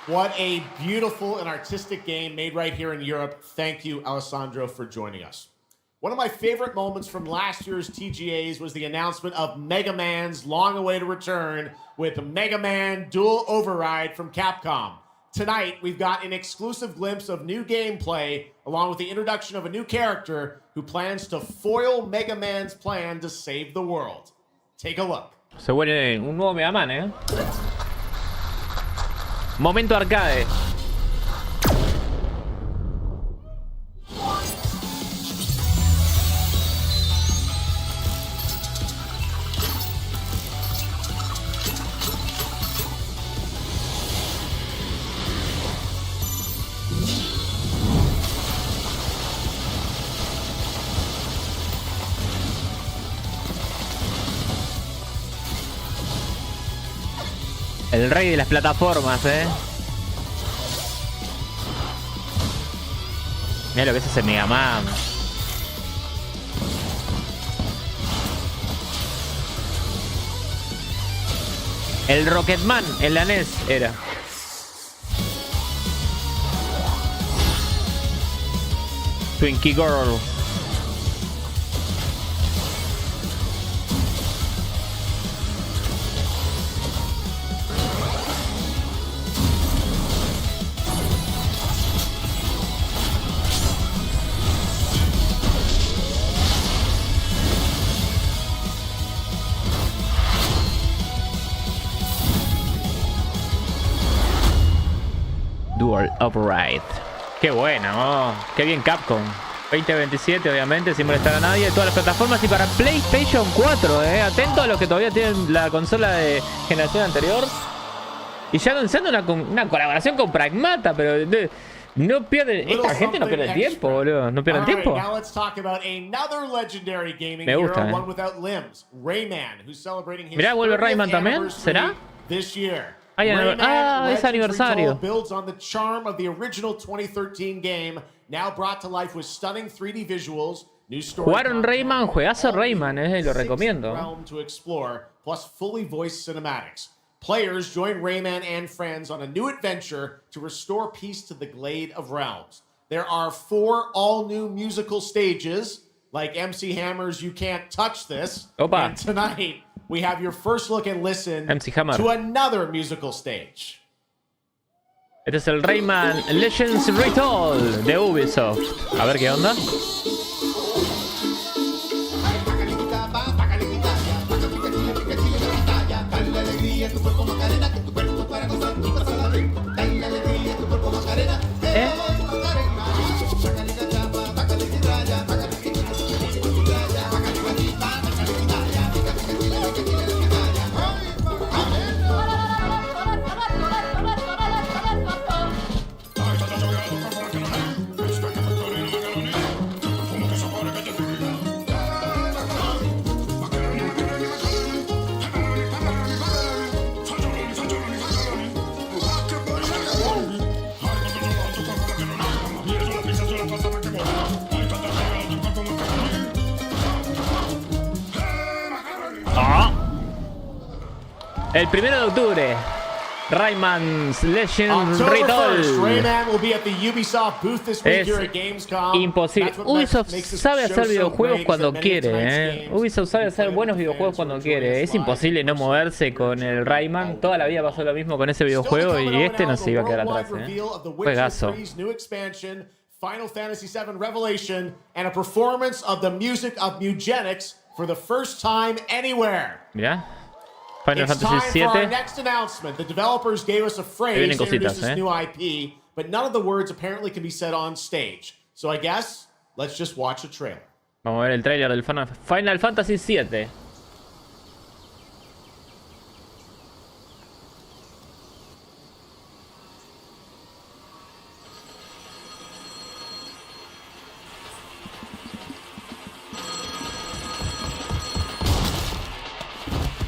What a beautiful and artistic game made right here in Europe. Thank you, Alessandro, for joining us. One of my favorite moments from last year's TGAs was the announcement of Mega Man's long-awaited return with Mega Man Dual Override from Capcom. Tonight, we've got an exclusive glimpse of new gameplay, along with the introduction of a new character who plans to foil Mega Man's plan to save the world. Take a look. Se vuelve un nuevo Mega Man, Momento arcade. El rey de las plataformas, Mira lo que es ese Mega Man. El Rocketman en la NES era. Twinkie Girl. Dual Override. Qué buena, qué bien Capcom. 2027 obviamente, sin molestar a nadie, todas las plataformas y para PlayStation 4, atento a los que todavía tienen la consola de generación anterior. Y ya anunciando una colaboración con Pragmata, pero no pierden, esta gente no pierde el tiempo, boludo, no pierde el tiempo. Me gusta, Mirá, vuelve Rayman también, ¿será? Es aniversario. Builds on the charm of the original 2013 game, now brought to life with stunning 3D visuals, new story. Jugaron Rayman, juegazo Rayman, lo recomiendo. Realm to explore, plus fully voiced cinematics. Players join Rayman and friends on a new adventure to restore peace to the Glade of Realms. There are 4 all-new musical stages, like MC Hammer's You Can't Touch This. Opa. And tonight, we have your first look and listen MC Hammer. to another musical stage. Este es el Rayman Legends Retold de Ubisoft. A ver qué onda. El 1 de octubre, Rayman's Legends Retold. Es imposible. Ubisoft sabe hacer videojuegos cuando quiere, Ubisoft sabe hacer buenos videojuegos cuando quiere. Es imposible no moverse con el Rayman. Toda la vida pasó lo mismo con ese videojuego y este no se iba a quedar atrás, Juegazo. Final Fantasy VII Revelation and a performance of the music of Mugenics for the first time anywhere. Mirá. Final Fantasy VII. Next announcement. The developers gave us a phrase to introduce this new IP, but none of the words apparently can be said on stage. So I guess let's just watch a trailer. Vamos a ver el trailer del Final Fantasy VII.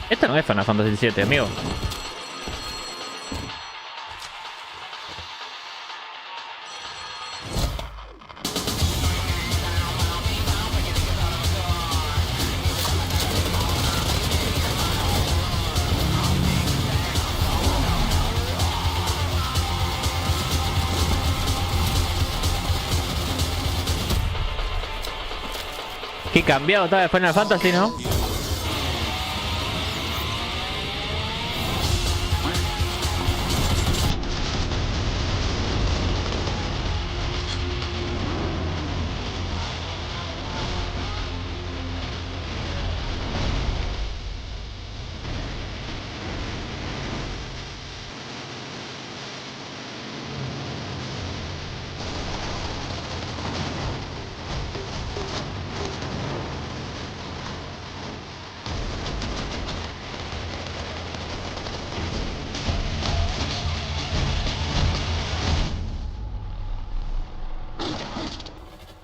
Esto no es Final Fantasy VII, amigo. cambiado estaba de Final Fantasy, ¿no?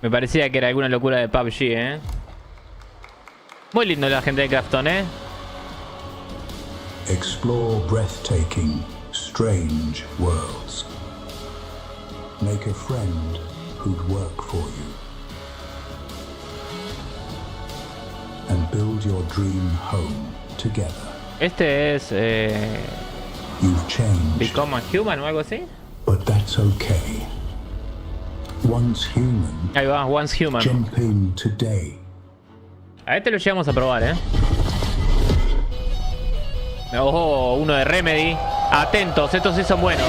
Me parecía que era alguna locura de PUBG, ¿eh? Muy lindo la gente de Crafton, ¿eh? Explore breathtaking, strange worlds. Make a friend who'd work for you. And build your dream home together. Este es... You've changed. Become a Human o algo así. But that's okay. Once human. Ahí va, Once Human. Jump in today. A este lo llegamos a probar, ¿eh? Ojo, uno de Remedy. Atentos, estos sí son buenos.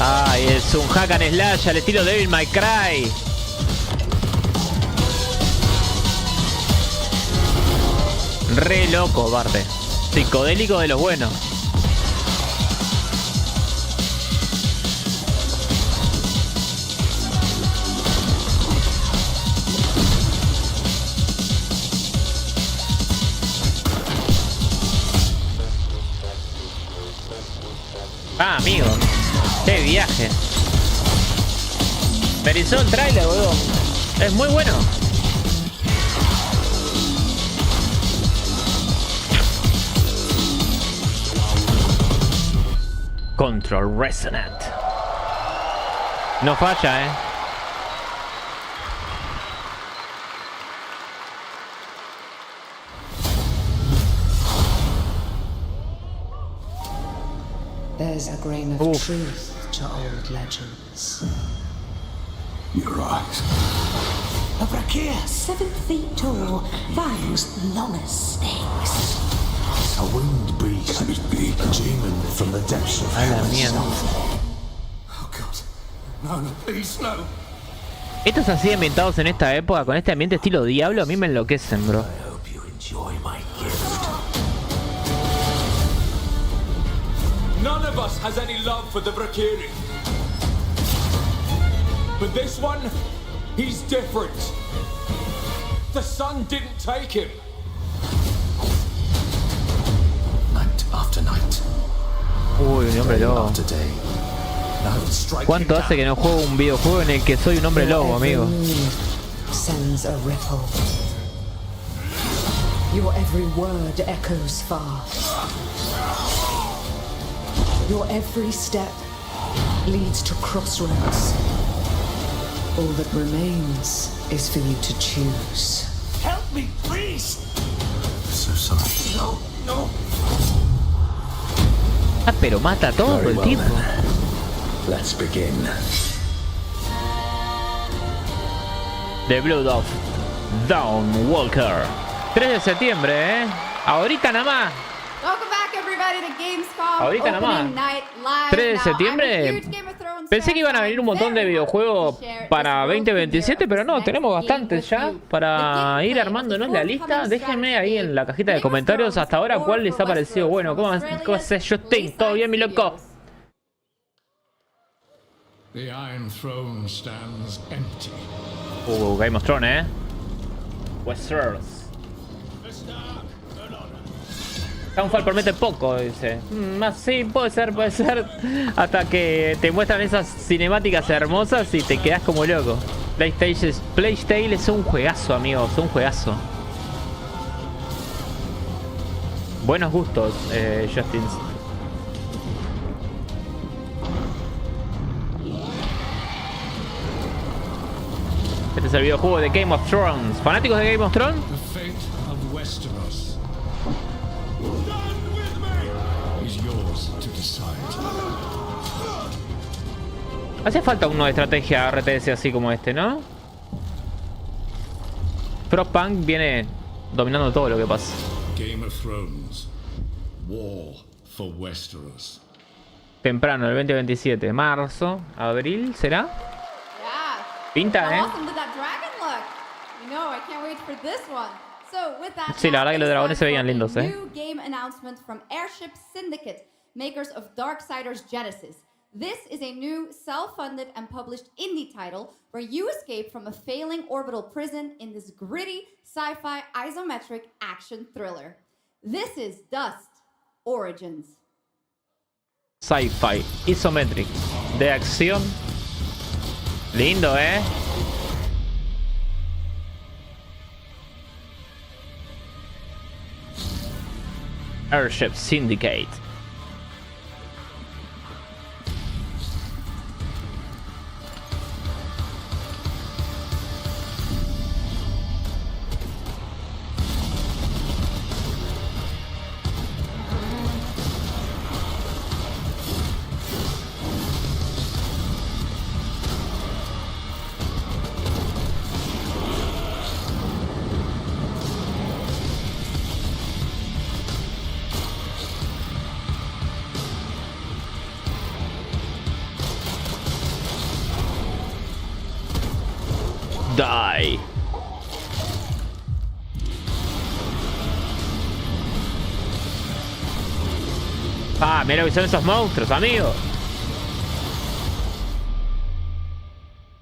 Ay, es un hack and slash al estilo Devil May Cry. Re loco, parte. Psicodélico de los buenos. Ah, amigo. Qué viaje. Me erizó el trailer, boludo. Es muy bueno. Control Resonant. No falla, eh. There's a grain of truth to old legends. Your eyes. A brachia, 7 feet tall, fangs long as snakes. A winged beast. Can it be a demon from the depths of hell itself? Oh God. No, no, please, no. Estos así ambientados en esta época, con este ambiente estilo Diablo, a mí me enloquecen, bro. None of us has any love for the Brakiri. But this one, he's different. The sun didn't take him. Night after night. Uy, un hombre lobo. ¿Cuánto hace que no juego un videojuego en el que soy un hombre lobo, amigo? Sends a ripple. Your every word echoes far. Your every step leads to crossroads. All that remains is for you to choose. Help me, please. So sorry. No, no. Ah, pero mata todo el tipo. Let's begin. The Blood of Dawnwalker. 3 de septiembre, Ahorita nada más. Welcome back everybody to Gamescom. Ahorita nada más. Opening night live. 3 de Now, septiembre. I'm a huge Game of Thrones Pensé que fan, iban a venir un montón de videojuegos para 2027, pero no, tenemos bastantes ya para ir armándonos la lista. Déjenme ahí en la cajita de comentarios hasta ahora cuál les ha parecido bueno. ¿Cómo se Justin? ¿Todo bien, mi loco? The Iron Throne stands empty. Game of Thrones, Westeros. Downfall promete poco, dice. Sí, puede ser. Hasta que te muestran esas cinemáticas hermosas y te quedas como loco. PlayStation es un juegazo, amigos. Un juegazo. Buenos gustos, Justin. Este es el videojuego de Game of Thrones. ¿Fanáticos de Game of Thrones? The fate of Westeros is yours to decide. Hace falta uno de estrategia RTS así como este, ¿no? Frostpunk viene dominando todo lo que pasa. Game of Thrones. War for Westeros. Temprano, el 2027. Marzo, abril, ¿será? Pinta, Sí, la verdad que los dragones se veían lindos, Game announcement from Airship Syndicate, makers of Darksiders Genesis. This is a new self-funded and published indie title where you escape from a failing orbital prison in this gritty sci-fi isometric action thriller. This is Dust Origins. Sci-fi isometric de acción. Lindo, Airship Syndicate. Die. Mira lo que son esos monstruos, amigo.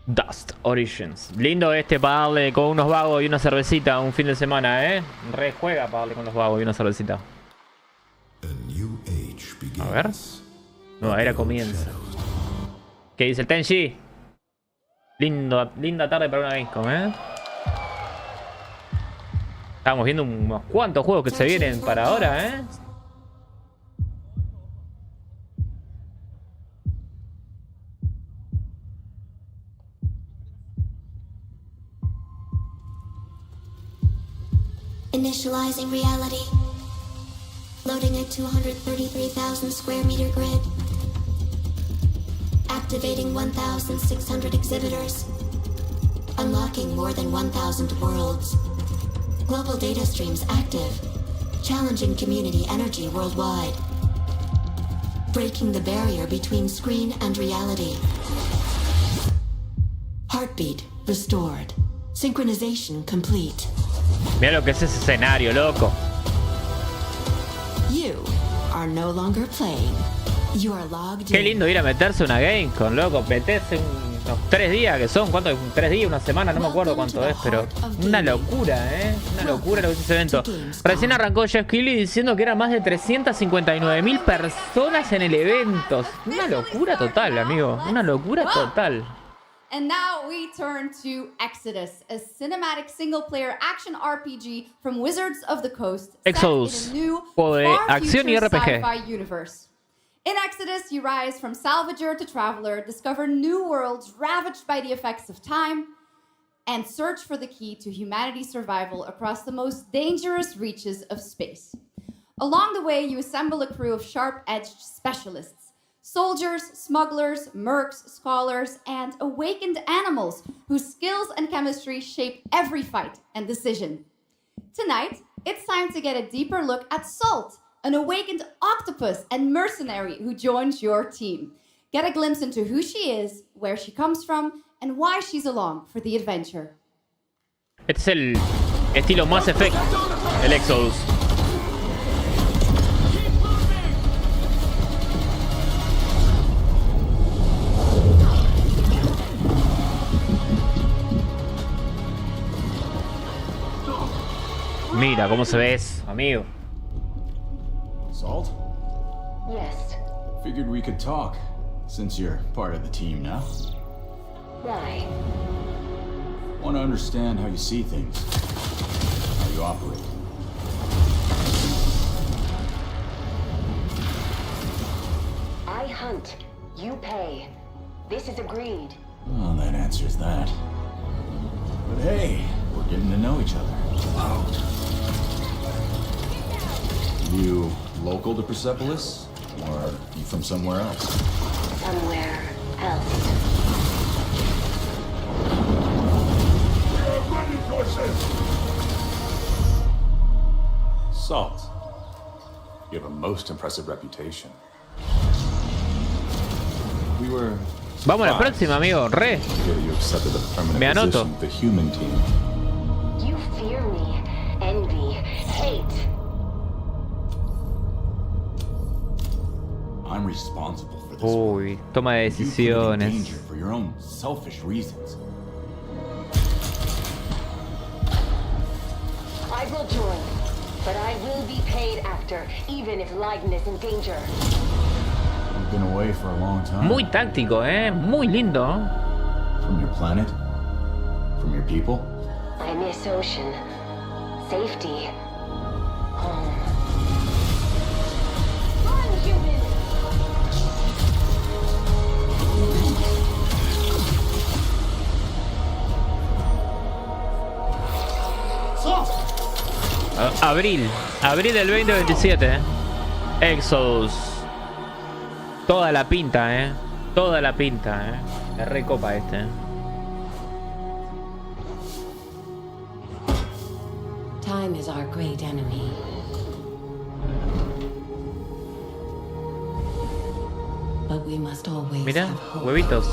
Dust Origins. Lindo este para darle con unos vagos y una cervecita un fin de semana, Re juega para darle con los vagos y una cervecita. A ver. Nueva era comienza. ¿Qué dice el Tenchi? Linda tarde para una Gamescom, Estamos viendo unos cuantos juegos que se vienen para ahora, Initializing reality. Loading a 233,000 square meter grid. Activating 1,600 exhibitors. Unlocking more than 1,000 worlds. Global data streams active. Challenging community energy worldwide. Breaking the barrier between screen and reality. Heartbeat restored. Synchronization complete. Mira lo que es ese escenario, loco. You are no longer playing. You are logged Qué lindo ir a meterse una Gamescom, loco. Meterse unos 3 días que son. ¿Cuánto? 3 días, una semana, no me acuerdo cuánto es, pero una locura, Una locura lo que es ese evento. Recién arrancó Jeff Keighley diciendo que eran más de 359.000 personas en el evento. Una locura total, amigo. Una locura total. And now we turn to Exodus, a cinematic single-player action RPG from Wizards of the Coast, Exodus, set in a new, juego de acción y RPG. sci-fi universe. In Exodus, you rise from Salvager to Traveler, discover new worlds ravaged by the effects of time, and search for the key to humanity's survival across the most dangerous reaches of space. Along the way, you assemble a crew of sharp-edged specialists. Soldiers, smugglers, mercs, scholars, and awakened animals whose skills and chemistry shape every fight and decision. Tonight, it's time to get a deeper look at Salt, an awakened octopus and mercenary who joins your team. Get a glimpse into who she is, where she comes from, and why she's along for the adventure. Este es el estilo Mass Effect, el Exodus. Mira cómo se ve eso, amigo. Salt? Yes. Figured we could talk, since you're part of the team now. Why? Want to understand how you see things, how you operate. I hunt. You pay. This is agreed. Well, that answers that. But hey, we're getting to know each other. You local to Persepolis? Or you from somewhere else? Somewhere else. Salt. You have a most impressive reputation. We were Vamos a la próxima, amigo. Re. you accepted a permanent Me anoto. position with the human team. You fear me, envy, hate. I'm responsible for this. Uy, toma de You put it in decisiones. danger for your own selfish reasons. I will join, but I will be paid after, even if Leiden is in danger. You've been away for a long time. Muy táctico, muy lindo. From your planet? From your people? I miss ocean, safety, home. Run, human! Abril del 2027. Exodus. Toda la pinta, toda la pinta, Me recopa este. Time is our great enemy. But we must always Mira, have hope. huevitos.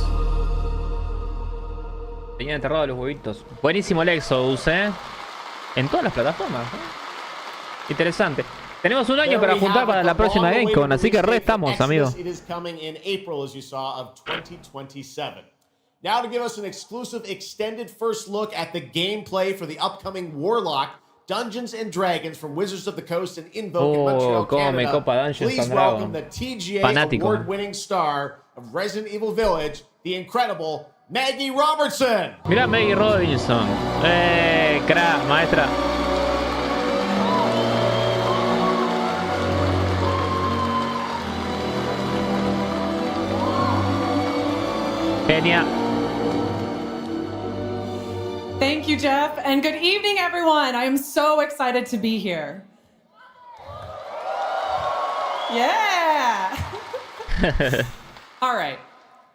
Tenían enterrados los huevitos. Buenísimo el Exodus, en todas las plataformas. Interesante. Tenemos un año para juntar para la próxima Gamescom, así que re estamos, amigos. It is coming in April, as you saw, of 2027. Now to give us an exclusive extended first look at the gameplay for the upcoming Warlock, Dungeons and Dragons from Wizards of the Coast and Invoke in Montreal, cómo me Canada. copa Dungeons Please and welcome Dragons. the TGA Fanático. award-winning star of Resident Evil Village, the incredible Maggie Robertson. Mira Maggie Robinson. Crack, maestra. Genia. Thank you, Jeff, and good evening, everyone. I am so excited to be here. Yeah! All right.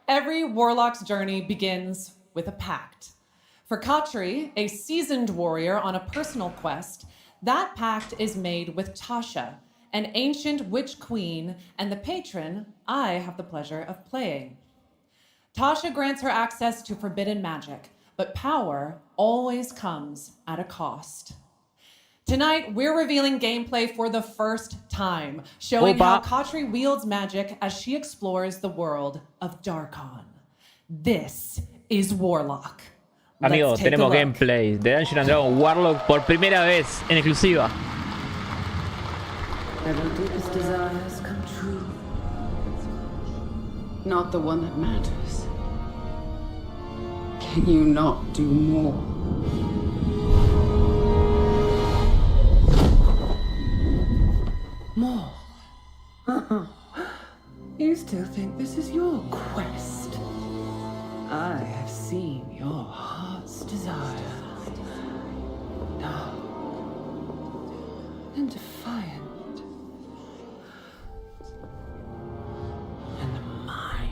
Every warlock's journey begins with a pact. For Katri, a seasoned warrior on a personal quest, that pact is made with Tasha, an ancient witch queen and the patron I have the pleasure of playing. Tasha grants her access to forbidden magic, but power always comes at a cost. Tonight, we're revealing gameplay for the first time, showing how Katri wields magic as she explores the world of Darkon. This is Warlock. Amigos, tenemos gameplay de Dungeons and Dragons Warlock por primera vez en exclusiva. Ever deepest desires come true. Not the one that matters. Can you not do more? More? You still think this is your quest? I have seen your heart's desire. Dark and defiant. And mine.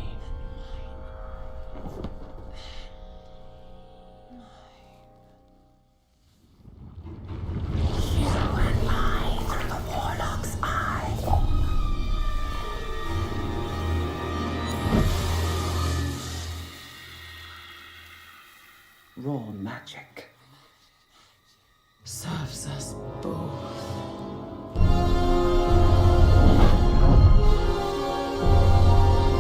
You and I through the Warlock's eye. Raw magic serves us both.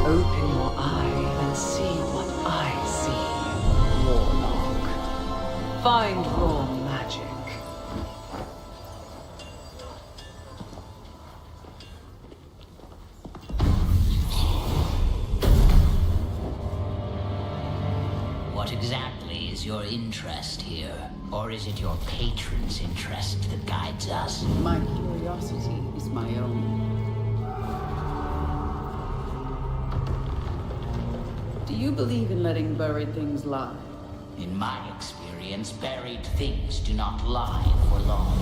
Open your eye and see what I see, Warlock. Find raw magic. What exactly is your interest here? Or is it your patron's interest that guides us? My curiosity is my own. Do you believe in letting buried things lie? In my experience, buried things do not lie for long.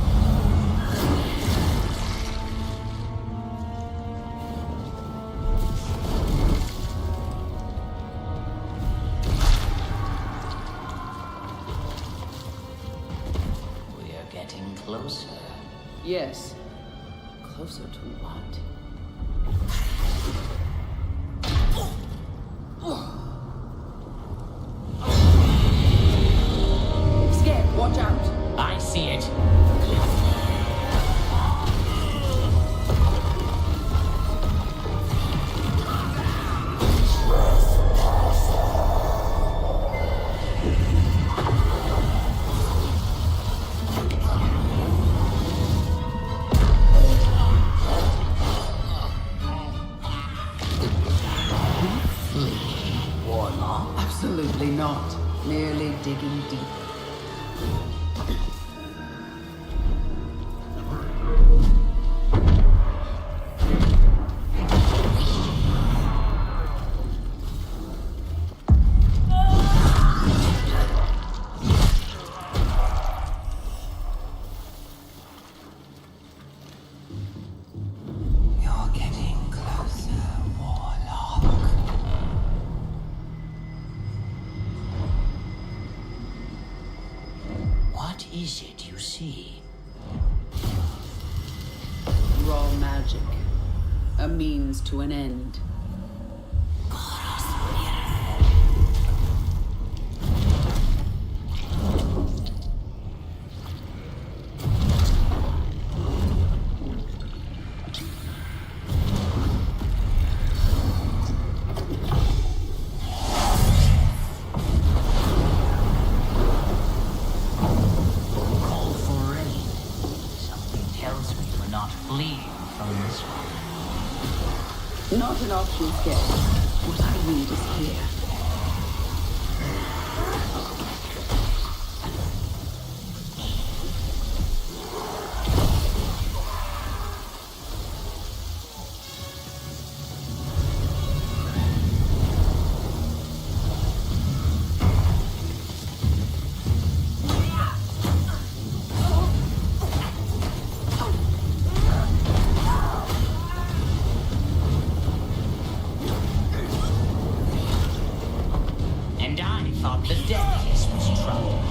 We are getting closer. Yes. Closer to what? Scared, watch out. I see it. Absolutely not. Merely digging deep. You're getting closer, Warlock. What is it you see? Raw magic. A means to an end. Call for rain. Something tells me we're not fleeing from this one. Not an option, Scared. What I need is here. And I thought the deadliest was trouble.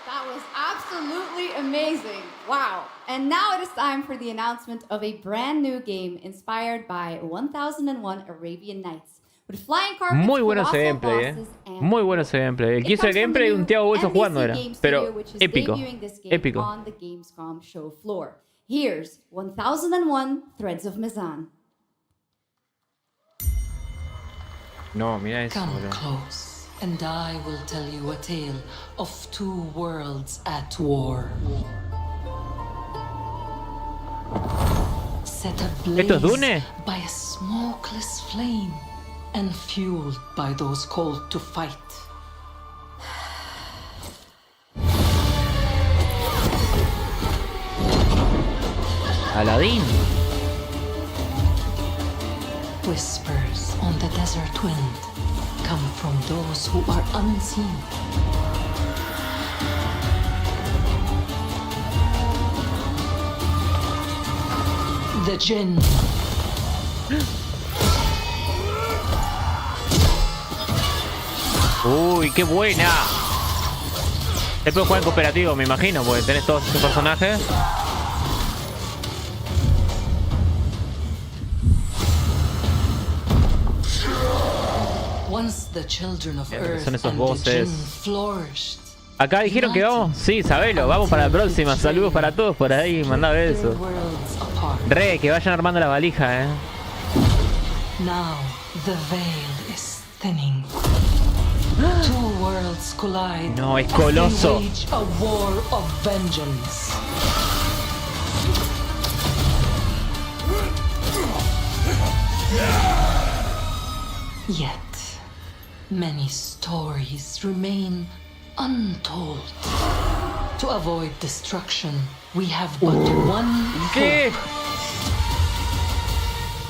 That was absolutely amazing. Wow. And now it is time for the announcement of a brand new game inspired by 1001 Arabian Nights. With flying carpets, Muy bueno ese colossal gameplay, bosses, and Muy bueno ese gameplay. El que hizo el gameplay de un Thiago Hueso jugando era. Pero épico. Épico. On the Gamescom show floor. Here's 1001 Threads of Mizan. No, mira eso, Come boludo. close, and I will tell you a tale of two worlds at war. Set ¿Esto es Dune? ablaze by a smokeless flame, and fueled by those called to fight. Aladín. Whispers on the desert wind come from those who are unseen. The Jinn. Uy, qué buena. Se puede jugar en cooperativo, me imagino, porque tenés todos estos personajes. Once the children of Earth Son esos and the voces. Jinn flourished. Acá dijeron que vamos. Sí, sabelo, vamos para la próxima. Saludos para todos por ahí, mandá besos. Re, que vayan armando la valija, Now the veil is thinning. Two worlds collide. No, es as they coloso. wage a war of vengeance. Yet, many stories remain untold. To avoid destruction, we have but one hope.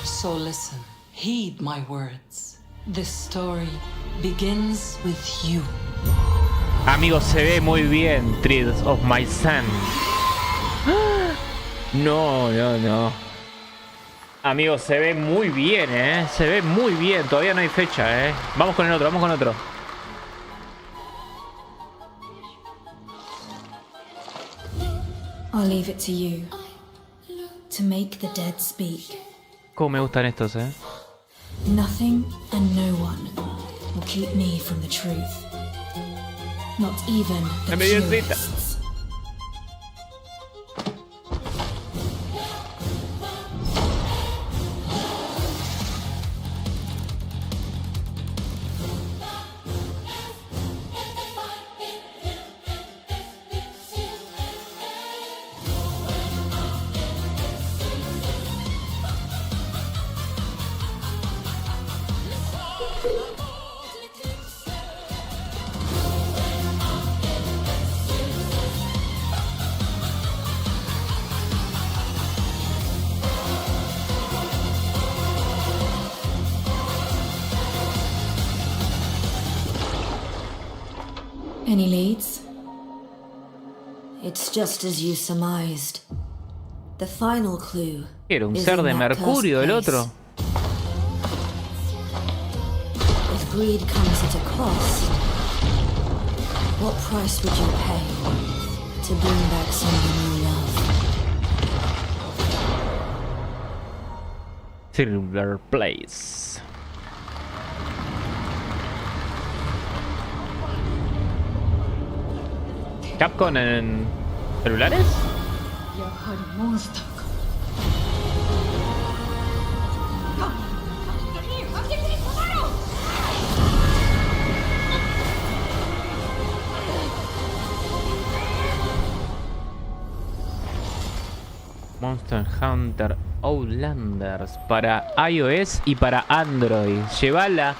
So listen, heed my words. This story begins with you. Amigos, se ve muy bien, Threads of My Son. No, no, no. Amigos, se ve muy bien, se ve muy bien. Todavía no hay fecha, Vamos con el otro, vamos con otro. I'll leave it to you to make the dead speak. Cómo me gustan estos, Nothing and no one will keep me from the truth. Not even the purists. Any leads? It's just as you surmised. The final clue. Era un is ser in de that mercurio cursed el place. otro. If greed comes at a cost, what price would you pay to bring back someone you love? Silver Place. Capcom en celulares. Monster Hunter Outlanders para iOS y para Android. Llévala,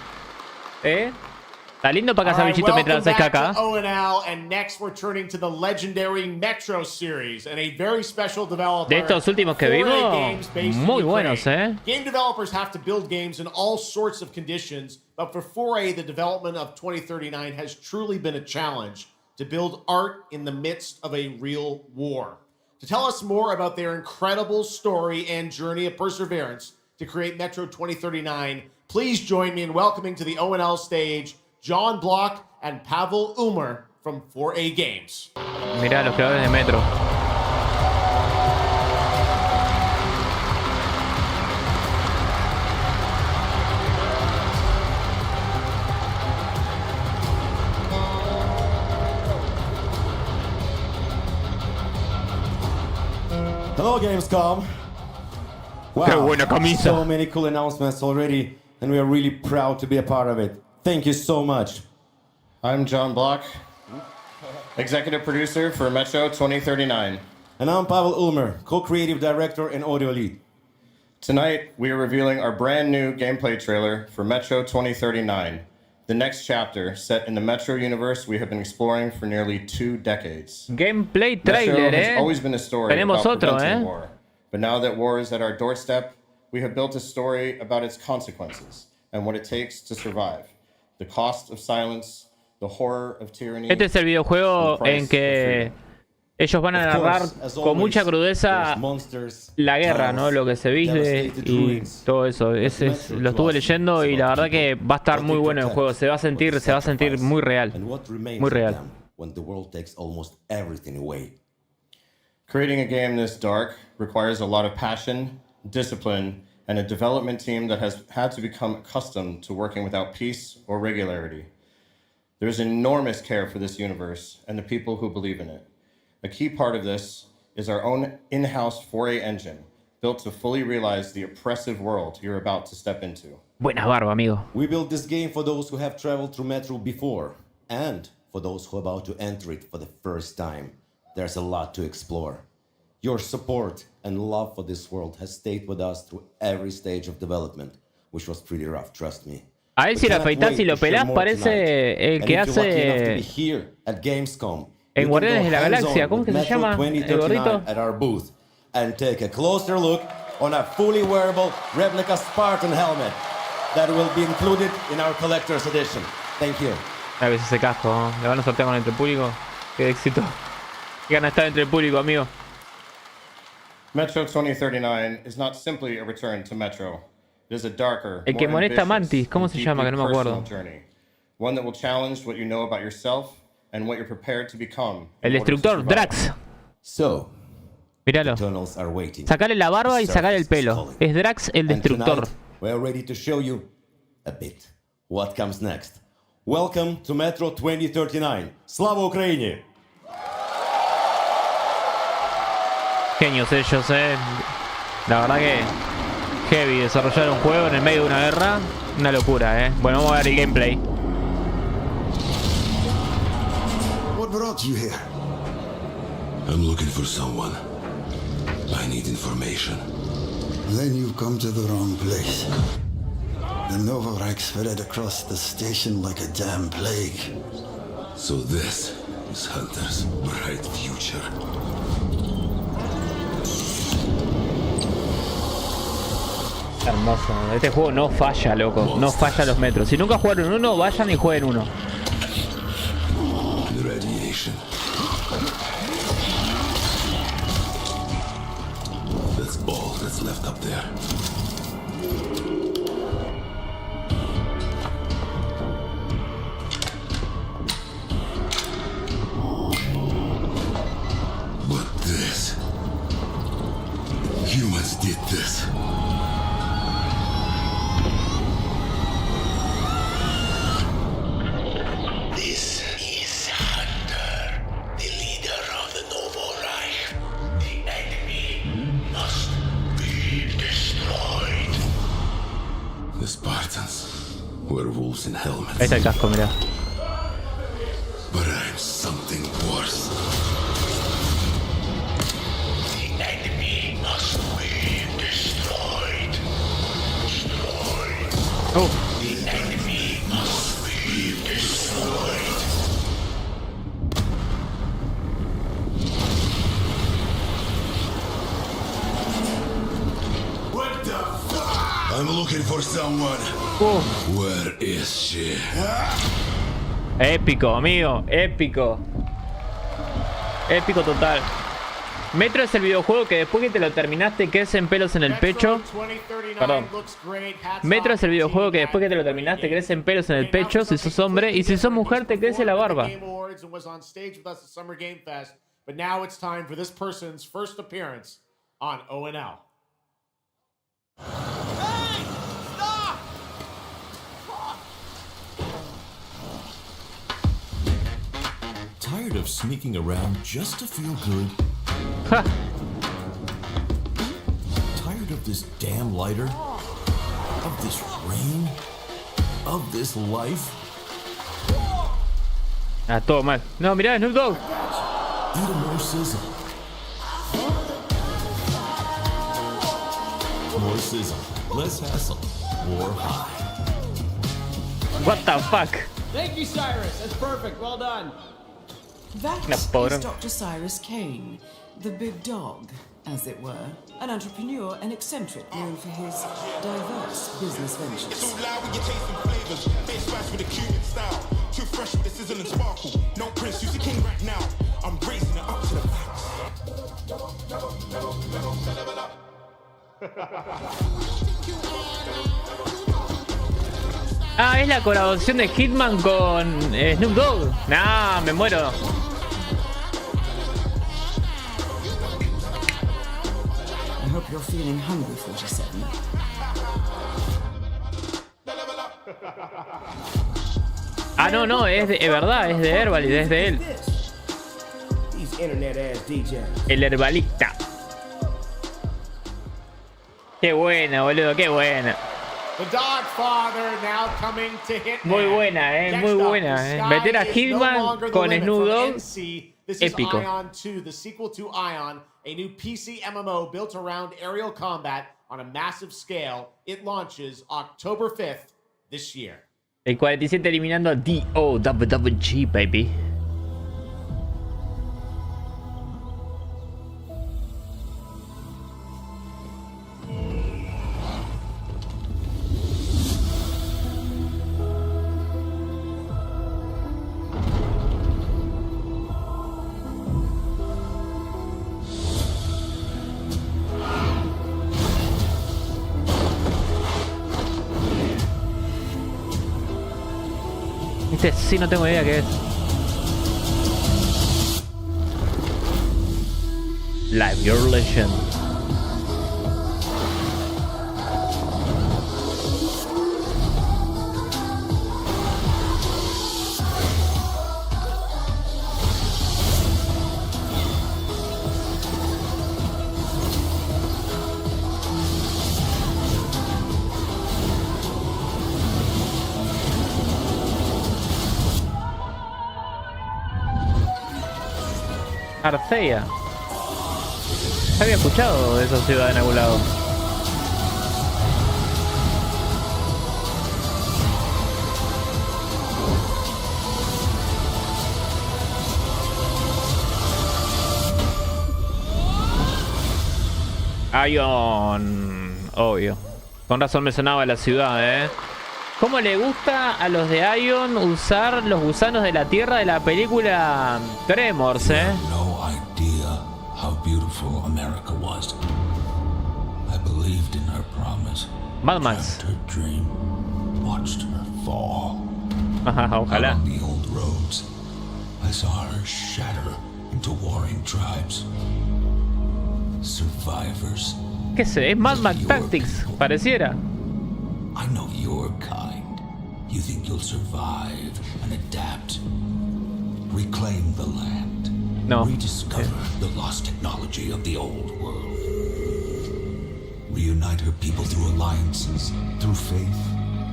Está lindo para casa, bichito, mientras haces caca. ONL, and next we're turning to the legendary Metro series and a very special developer. De estos últimos que vimos, muy buenos, Game developers have to build games in all sorts of conditions, but for 4A, the development of 2039 has truly been a challenge to build art in the midst of a real war. To tell us more about their incredible story and journey of perseverance to create Metro 2039, please join me in welcoming to the ONL stage John Block and Pavel Umer from 4A Games. Mirá los creadores de Metro. Hello, Gamescom. Wow, Qué buena camisa. so many cool announcements already, and we are really proud to be a part of it. Thank you so much. I'm John Block, executive producer for Metro 2039. And I'm Pavel Ulmer, co-creative director and audio lead. Tonight, we are revealing our brand new gameplay trailer for Metro 2039, the next chapter set in the Metro universe we have been exploring for nearly 2 decades. Gameplay Metro trailer, has always been a story Tenemos about otro, preventing war, but now that war is at our doorstep, we have built a story about its consequences and what it takes to survive. The cost of silence, the horror of tyranny. Este es el videojuego en que ellos van a narrar con mucha crudeza la guerra, ¿no? Lo que se vive y todo eso. Lo estuve leyendo y la verdad que va a estar muy bueno el juego. Se va a sentir muy real. Muy real. Creating a game this dark requires a lot of passion, discipline, and a development team that has had to become accustomed to working without peace or regularity. There is enormous care for this universe and the people who believe in it. A key part of this is our own in-house 4A engine, built to fully realize the oppressive world you're about to step into. Buena barba, amigo. We built this game for those who have traveled through Metro before, and for those who are about to enter it for the first time. There's a lot to explore. Your support and love for this world has stayed with us through every stage of development, which was pretty rough, trust me. A él si lo afeitas y lo pelás parece el que hace en Guardianes de la Galaxia. ¿Cómo que se llama el gorrito? At our booth and take a closer look on a fully wearable replica Spartan helmet that will be included in our collector's edition. Thank you. A veces ese casco, ¿no? Le van a sortear con entre el público. Qué éxito. Qué gana estar entre el público, amigo. Metro 2039 is not simply a return to Metro. It is a darker, el que more molesta a Mantis, ¿cómo se llama? Que no me acuerdo. Journey. One that will challenge what you know about yourself and what you're prepared to become. El destructor, Drax. So, míralo. Sacale la barba y sacale el pelo. Es Drax el destructor. We are ready to show you a bit what comes next. Welcome to Metro 2039. Slava Ukraini! Genios ellos, La verdad que heavy desarrollar un juego en el medio de una guerra. Una locura, Bueno, vamos a ver el gameplay. What brought you here? I'm looking for someone. I need information. Then you've come to the wrong place. The Novorite spread across the station like a damn plague. So this is Hunter's bright future. Hermoso. Este juego no falla, loco. No falla los metros. Si nunca jugaron uno, vayan y jueguen uno. Radiation. That's all that's left up there. But this. Humans did this. Werewolves in helmets. Ahí está el casco, mirá. But I'm something worse. The enemy must be destroyed. Oh. The enemy must be destroyed. What the fuck? I'm looking for someone. Where is she? Épico, amigo, épico. Épico total. Metro es el videojuego que después que te lo terminaste crecen pelos en el pecho. Perdón. Metro es el videojuego que después que te lo terminaste crecen pelos en el pecho si sos hombre, y si sos mujer te crece la barba. But now it's time for this person's first appearance on ONL. Tired of sneaking around just to feel good? of this damn lighter? Of this rain? Of this life? Ah, todo mal. No, mirá, Snoop Dogg. Eat more sizzle. More sizzle. Less hassle. More high. What the fuck? Thank you, Cyrus. That's perfect. Well done. That La is pobre. Dr. Cyrus Kane, the big dog, as it were. An entrepreneur and eccentric known for his diverse business ventures. Too fresh with the sizzle and sparkle. No prince, use the king right now. I'm raising it up to the max. Ah, es la colaboración de Hitman con Snoop Dogg. Nah, me muero. I hope you're feeling hungry, 47. Ah, no, no, es verdad, es de Herbal y es de él. El herbalista. Qué buena, boludo, qué buena. The Dog Father now coming to Hitman. Muy buena, muy buena. Meter a Hitman con Snoop Dogg, This is épico. Ion 2, the sequel to Ion, a new PC MMO built around aerial combat on a massive scale. It launches October 5th this year. El 47 eliminando a DOWG, baby. Este sí no tengo idea qué es. Live Your Legend. Arcea. Ya había escuchado de esa ciudad en algún lado. Ion. Obvio. Con razón me sonaba la ciudad, ¿Cómo le gusta a los de Ion usar los gusanos de la tierra de la película Tremors, No idea how beautiful America was. I believed in her promise. Mad Max. Dreamt her dream. Watched her fall. Ojalá. Out on the old roads, I saw her shatter into warring tribes. Survivors. ¿Qué sé? Es Mad Max Tactics, pareciera. I know your kind. You think you'll survive and adapt. Reclaim the land. No. Rediscover the lost technology of the old world. Reunite her people through alliances, through faith.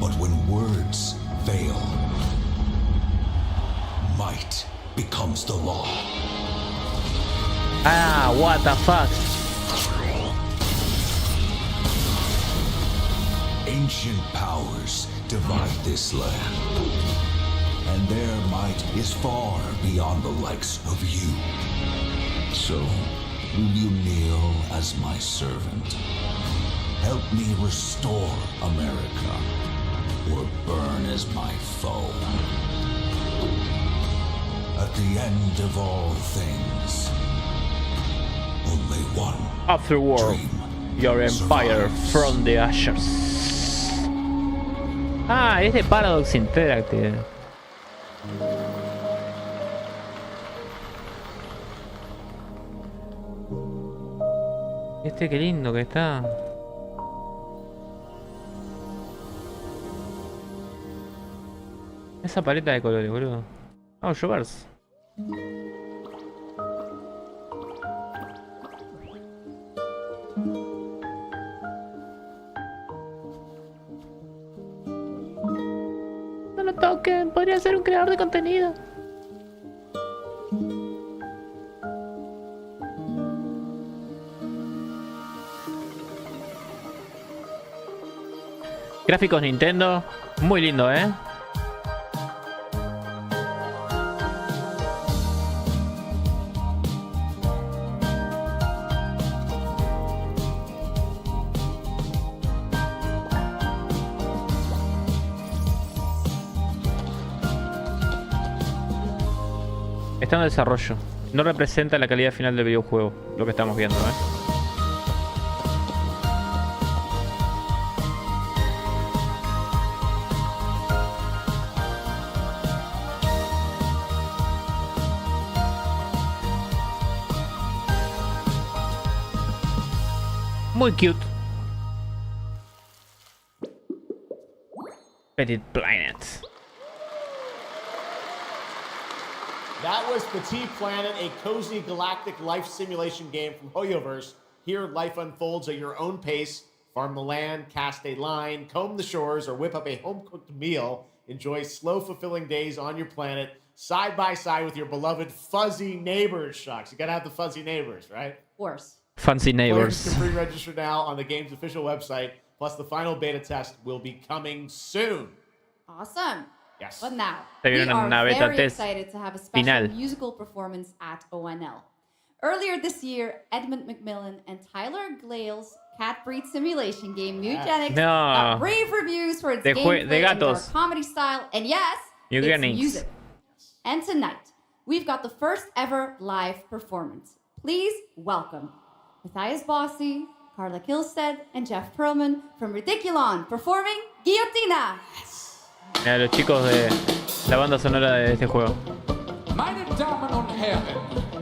But when words fail, might becomes the law. Ah, what the fuck. Ancient powers divide this land, and their might is far beyond the likes of you. So, will you kneel as my servant? Help me restore America, or burn as my foe. At the end of all things, only one Afterworld, your empire from the ashes. Ah, es de Paradox Interactive. Qué lindo que está. Esa paleta de colores, boludo. Vamos a lloverse. quiero ser un creador de contenido. Gráficos Nintendo. Muy lindo, ¿eh? Está en desarrollo. No representa la calidad final del videojuego, lo que estamos viendo, ¿eh? Muy cute. Petit Planet. That was Petit Planet, a cozy galactic life simulation game from Hoyoverse. Here, life unfolds at your own pace. Farm the land, cast a line, comb the shores, or whip up a home-cooked meal. Enjoy slow, fulfilling days on your planet, side by side with your beloved fuzzy neighbors, Shucks. You gotta have the fuzzy neighbors, right? Of course. Fancy neighbors. Players can pre-register now on the game's official website. Plus, the final beta test will be coming soon. Awesome. Yes. But now, Se we viene are una beta very test excited to have a special final. musical performance at ONL. Earlier this year, Edmund McMillan and Tyler Glale's cat breed simulation game, Mutagenics, got rave reviews for its gameplay and dark comedy style, and yes, its music. And tonight, we've got the first ever live performance. Please welcome Matthias Bossi, Carla Kilstead, and Jeff Perlman from Ridiculon performing Guillotina. Mira, los chicos de la banda sonora de este juego. Meine Damen und Herren,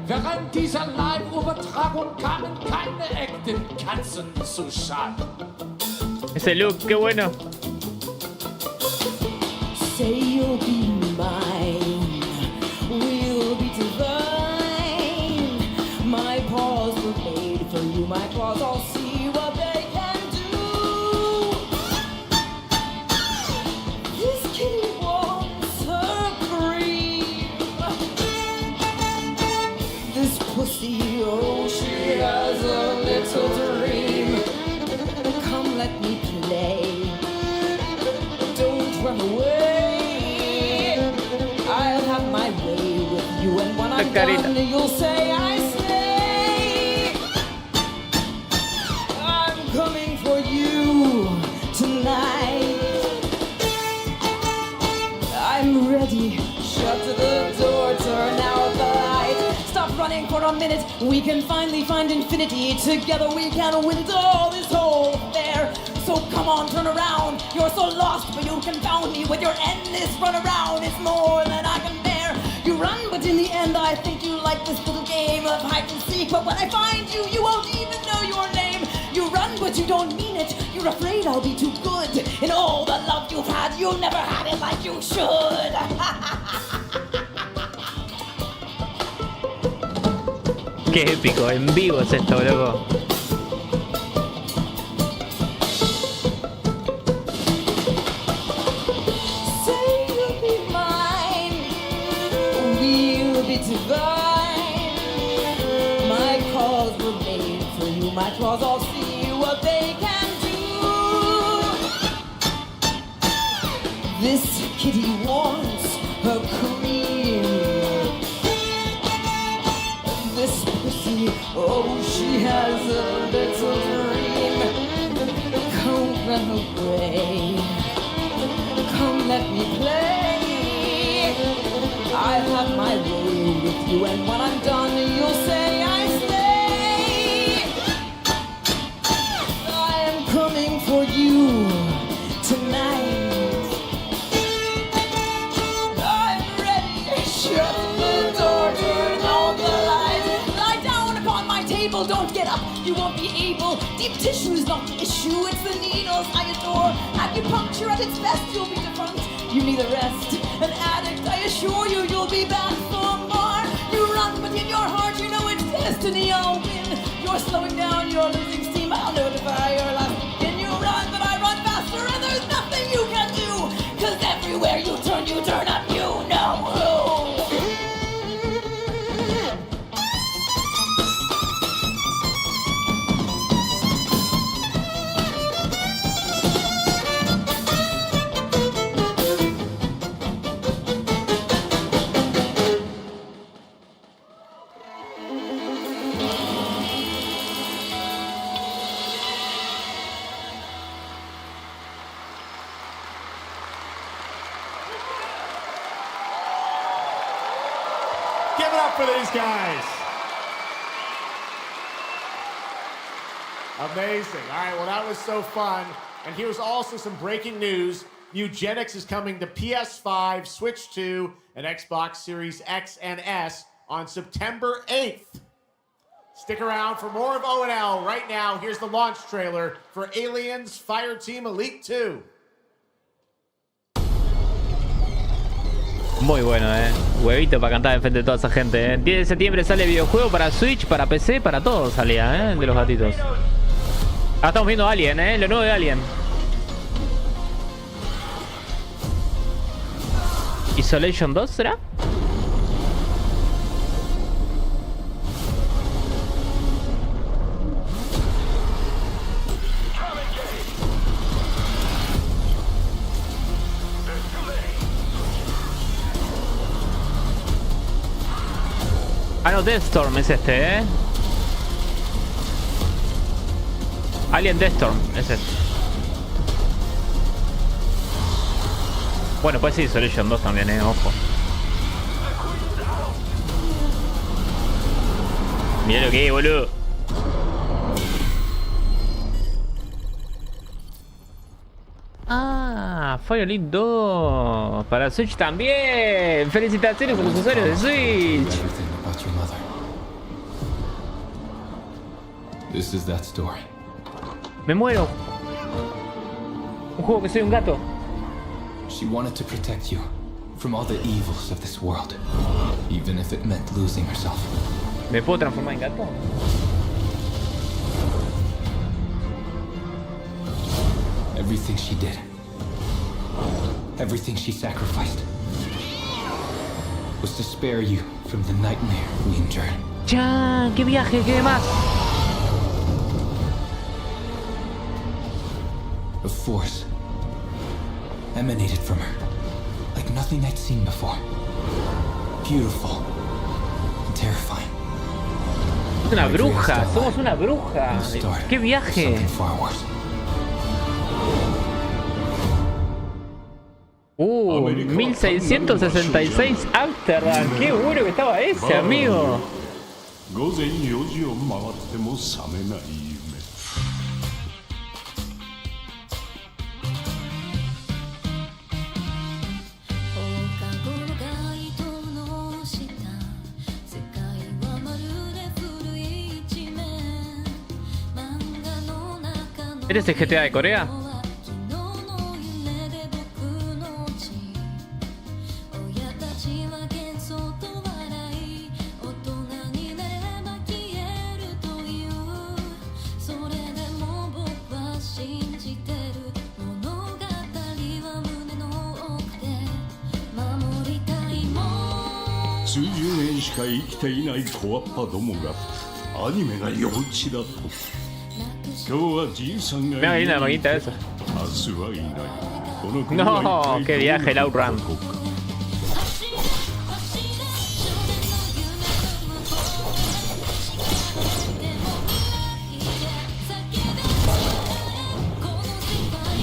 während dieser Live-Übertragung kamen keine echten Katzen zu Schaden. Ese look, qué bueno. Say you'll be mine, we'll be divine. My paws were made for you, my claws, I'll see what they can do. This kitty wants her cream. This pussy, oh, she has a little dream. Come, let me play. Don't run away. I'll have my way with you, and when I'm done, you'll say I stay. I'm coming for you tonight. I'm ready. Shut the door, turn out the light. Stop running for a minute. We can finally find infinity. Together we can win it all, this whole affair. So come on, turn around. You're so lost, but you confound me with your endless run around. It's more than I can bear. You run, but in the end, I think you like this little game of hide and seek. But when I find you, you won't even know your name. You run, but you don't mean it. You're afraid I'll be too good. In all the love you've had, you never had it like you should. Qué épico, en vivo es esto, loco. Say you'll be mine, we'll be divine. My calls were made for you, my claws, I'll see what they can do. This kitty wants her cream. This pussy, oh, she has a little dream. Come run away. Come let me play. I'll have my way with you, and when I'm done, you'll say I stay. I am coming for you tonight. I'm ready. Shut the door, turn on the light. Lie down upon my table, don't get up. You won't be able. Deep tissue is not the issue, it's the needles I adore. Acupuncture at its best, you'll be defunct. You need a rest, an addict. I assure you, you'll be back for more. You run, but in your heart, you know it's destiny. I'll win. You're slowing down, you're losing steam. I'll notify your last. Can you run, but I run faster, and there's nothing you can do. 'Cause everywhere you turn up you. Give it up for these guys. Amazing. All right, well, that was so fun. And here's also some breaking news. Eugenics is coming to PS5, Switch 2, and Xbox Series X and S on September 8th. Stick around for more of O&L. Right now, here's the launch trailer for Aliens Fireteam Elite 2. Muy bueno, huevito para cantar enfrente de toda esa gente, 10 de septiembre sale videojuego para Switch, para PC, para todo salía, de los gatitos. Ahora estamos viendo Alien, lo nuevo de Alien. Isolation 2, ¿será? Ah, no, Deathstorm es este, Alien Deathstorm es este. Bueno, puede ser Isolation 2 también, ojo. Mirá lo que es, boludo. Ah, Fire Elite 2 para Switch también. Felicitaciones a los usuarios de Switch. This is that story. Me muero. Un juego que soy un gato. She wanted to protect you from all the evils of this world, even if it meant losing herself. ¿Me puedo transformar en gato? Everything she did, everything she sacrificed, was to spare you from the nightmare we endured. ¡Ya! ¡Qué viaje! ¡Qué demás! A force emanated from her, like nothing I'd seen before. Beautiful and terrifying. Es una bruja, somos una bruja. ¡Qué viaje! 1666 Amsterdam. ¡Qué bueno que estaba ese, amigo! ¿Eres el GTA de Corea? Mira qué linda la maquinita esa. No, qué viaje el Outrun.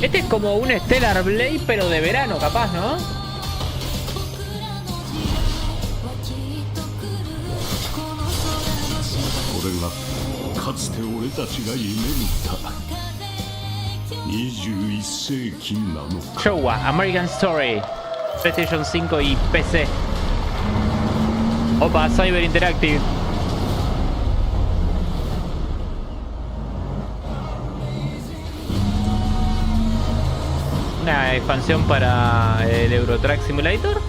Este es como un Stellar Blade, pero de verano, capaz, ¿no? Showa, American Story, PlayStation 5 y PC. Opa, Cyber Interactive. Una expansión para el Euro Truck Simulator.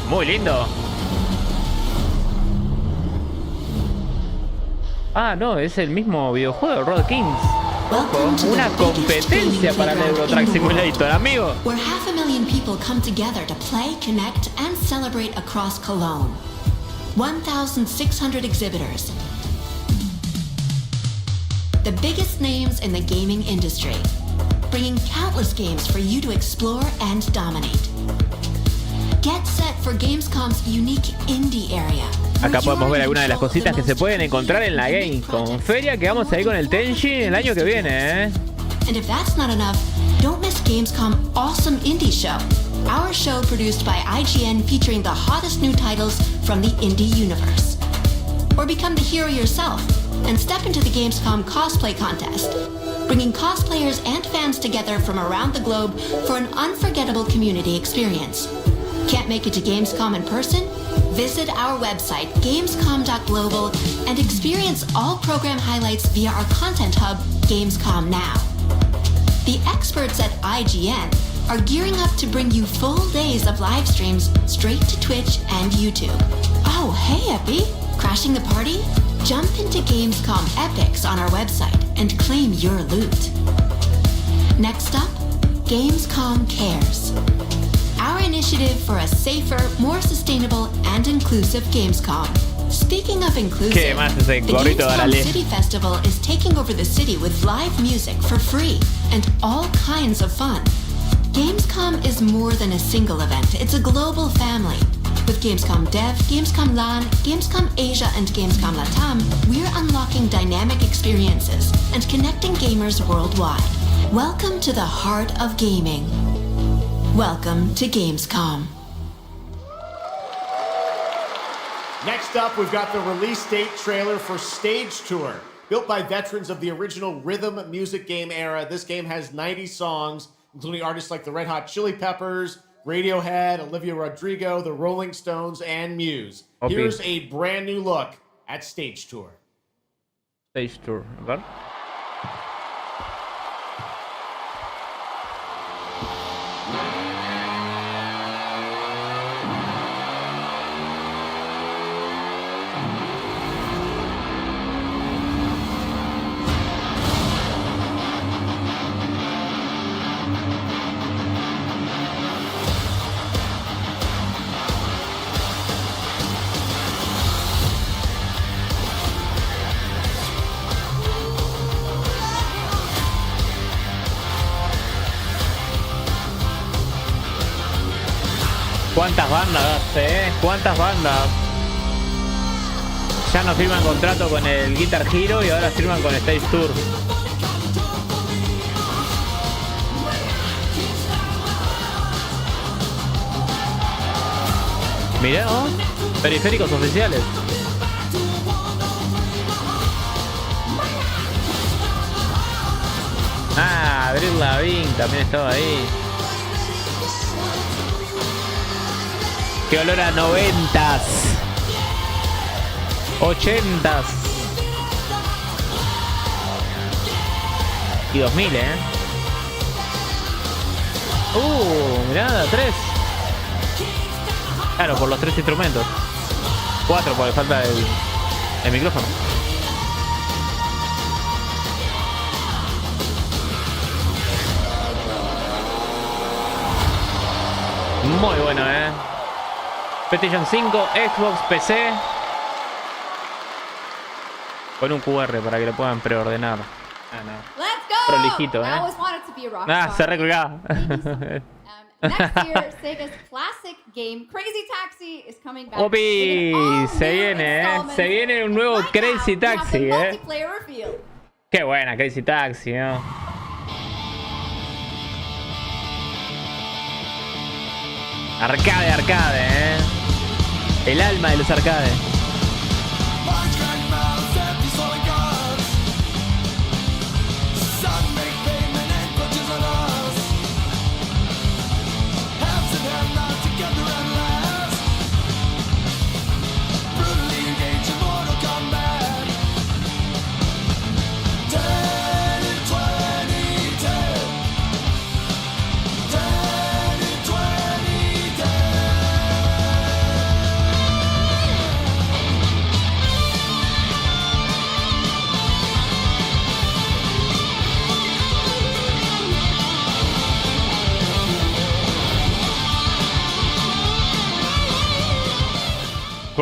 Muy lindo. Ah, no, es el mismo videojuego, Road Kings. Ojo, una competencia para el Euro Truck Simulator, amigo. Where 500,000 people come together to play, connect, and celebrate across Cologne. 1,600 exhibitors. The biggest names in the gaming industry, bringing countless games for you to explore and dominate. Get set for Gamescom's unique indie area. Acá podemos ver algunas de las cositas que se pueden encontrar en la Gamescom. Feria que vamos a ir con el Tenchi el año que viene, And if that's not enough, don't miss Gamescom Awesome Indie Show, our show produced by IGN featuring the hottest new titles from the indie universe. Or become the hero yourself and step into the Gamescom cosplay contest, bringing cosplayers and fans together from around the globe for an unforgettable community experience. Can't make it to Gamescom in person? Visit our website, gamescom.global, and experience all program highlights via our content hub, Gamescom Now. The experts at IGN are gearing up to bring you full days of live streams straight to Twitch and YouTube. Oh, hey, Epi! Crashing the party? Jump into Gamescom Epics on our website and claim your loot. Next up, Gamescom Cares. Our initiative for a safer, more sustainable, and inclusive Gamescom. Speaking of inclusive, the Gamescom City Festival is taking over the city with live music for free and all kinds of fun. Gamescom is more than a single event, it's a global family. With Gamescom Dev, Gamescom LAN, Gamescom Asia, and Gamescom Latam, we're unlocking dynamic experiences and connecting gamers worldwide. Welcome to the heart of gaming. Welcome to Gamescom. Next up, we've got the release date trailer for Stage Tour. Built by veterans of the original rhythm music game era, this game has 90 songs, including artists like the Red Hot Chili Peppers, Radiohead, Olivia Rodrigo, the Rolling Stones, and Muse. Okay. Here's a brand new look at Stage Tour. Stage Tour, ¿verdad? ¿Cuántas bandas, ¿Cuántas bandas? Ya no firman contrato con el Guitar Hero y ahora firman con Stage Tour. Mirá, ¿no? Periféricos oficiales. Ah, Avril Lavigne también estaba ahí. Qué olor a 90s, 80s y 2000, mirá, 3. Claro, por los 3 instrumentos. 4 porque falta el micrófono. Muy bueno, PlayStation 5, Xbox, PC. Con un QR para que lo puedan preordenar. Ah, no. Let's go! Prolijito, I always wanted to be a rock Ah, star. se recolgaba. Next year, Sega's classic game Crazy Taxi is coming back. Opi, with an se viene, all-new se viene un nuevo installment. Crazy Right now, we have Taxi, the multiplayer reveal. Qué buena Crazy Taxi, ¿no? Arcade, arcade, El alma de los arcades.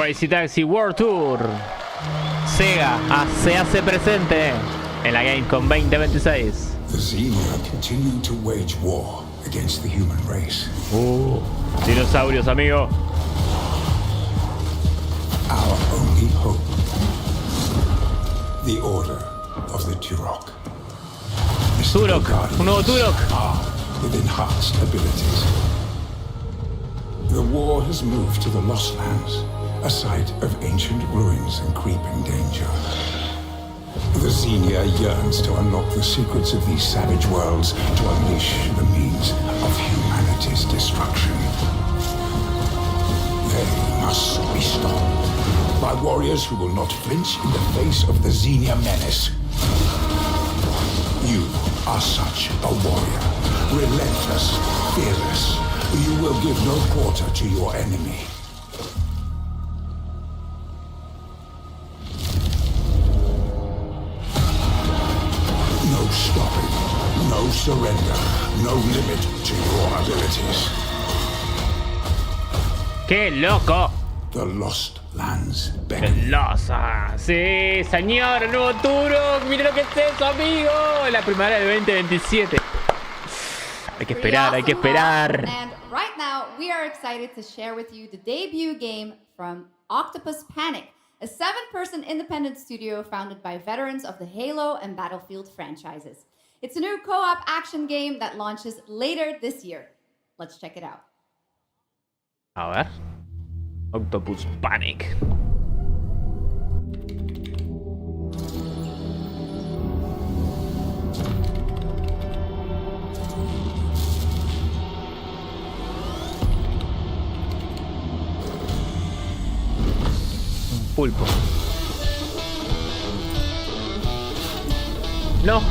Crazy Taxi World Tour. Sega se hace presente en la Gamescom 2026. The Xenia continue to wage war against the human race. Dinosaurios, amigo. Our only hope. The Order of the Turok. Turok, un nuevo Turok. with enhanced abilities. The war has moved to the Lost Lands, a site of ancient ruins and creeping danger. The Xenia yearns to unlock the secrets of these savage worlds to unleash the means of humanity's destruction. They must be stopped by warriors who will not flinch in the face of the Xenia menace. You are such a warrior, relentless, fearless. You will give no quarter to your enemy. No stopping, no surrender, no limit to your abilities. ¡Qué loco! The Lost Lands Losa. Sí, señor, nuevo Turok. Mira lo que es eso, amigo. La primavera del 2027. Hay que esperar, hay que esperar. And right now, we are excited to share with you the debut game from Octopus Panic, a 7-person independent studio founded by veterans of the Halo and Battlefield franchises. It's a new co-op action game that launches later this year. Let's check it out. A ver. Octopus Panic. Pulpo. No.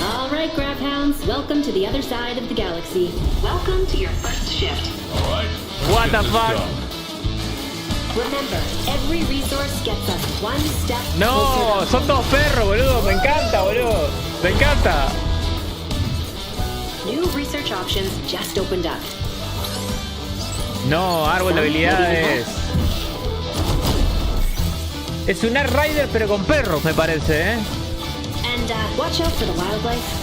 All right, Grab Hounds, welcome to the other side of the galaxy. Welcome to your first shift. All right. What the fuck? Remember, every resource gets us one step No, son todos perros, boludo. Me encanta, boludo. Me encanta. New research options just opened up. No, árbol de habilidades. Es un Art Rider pero con perros, me parece, ¿eh? And watch out for the wildlife.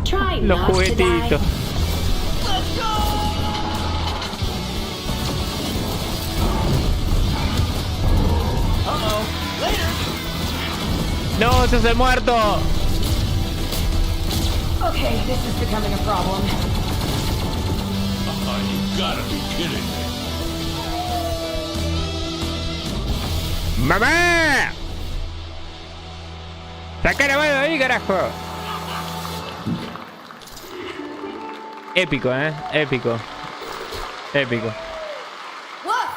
Try Los not to die. juguetitos. No, se hace muerto. Okay, this is becoming a problem. You gotta be kidding me. ¡Mamá! ¡Saca la mano de ahí, carajo! Épico, épico. Épico. Woof!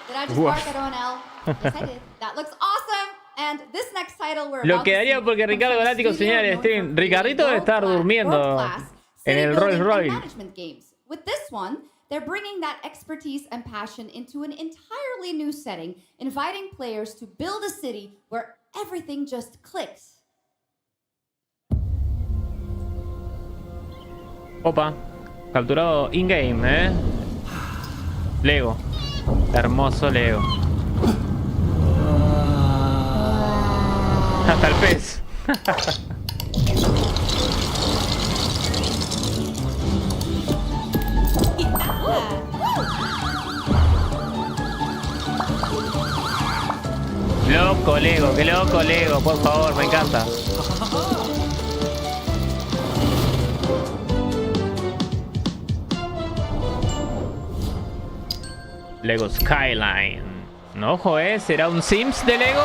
Did I just Woof. bark at ONL? Yes, I did. That looks awesome! And this next title we're Lo about to quedaría see porque comes Ricardo from a Galáctico studio señala el known stream. for Ricardito debe estar durmiendo world-class en el city Rolls building and Royce. management games. With this one, they're bringing that expertise and passion into an entirely new setting, inviting players to build a city where everything just clicks. Opa, capturado in-game, Lego. Hermoso Lego. Hasta el pez. Loco Lego, qué loco Lego, por favor, me encanta. Lego Skyline. No, ojo, ¿será un Sims de Lego?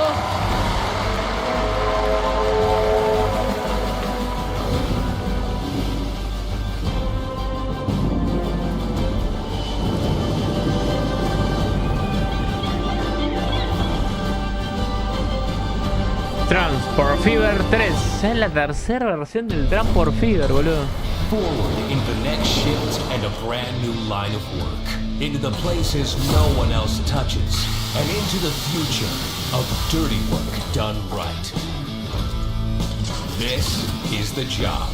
Transport Fever 3. Es la tercera versión del Transport Fever, boludo. Forward into the next shift and a brand new line of work. Into the places no one else touches. And into the future of dirty work done right. This is the job.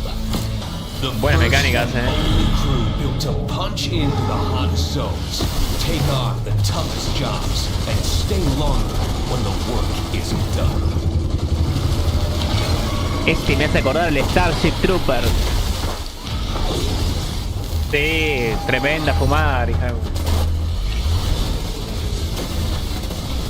The Buenas mecánicas, only crew built to punch into the hottest zones, take on the toughest jobs, and stay longer when the work isn't done. Este me hace acordar el Starship Trooper. Sí, tremenda fumada, hija.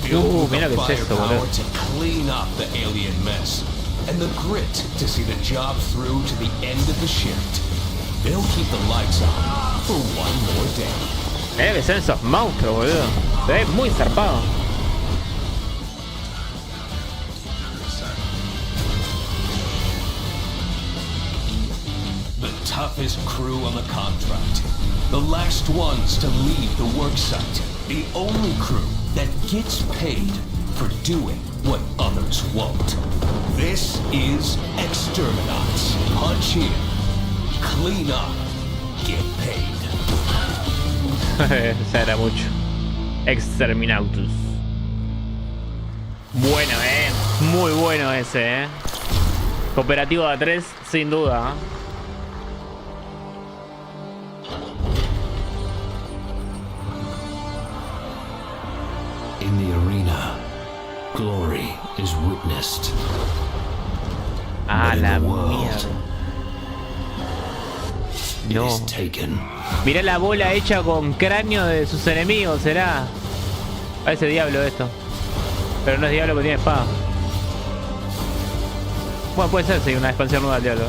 Filled with mira the qué es eso, firepower boludo. to clean up the alien mess, and the grit to see the job through to the end of the shift. They'll keep the lights on for one more day. Mira que son esos monstruos, boludo. Se ve muy zarpado. The toughest crew on the contract. The last ones to leave the worksite. The only crew that gets paid for doing what others won't. This is Exterminats. Punch in, clean up, get paid. Esa era mucho. Exterminautus. Bueno, muy bueno ese, Cooperativo de A3, sin duda. In the arena, glory is witnessed. Ah, la mierda. No. Mirá la bola hecha con cráneo de sus enemigos, será. Parece diablo esto. Pero no es diablo porque tiene espada. Bueno, puede ser, sí, una expansión nueva del diablo.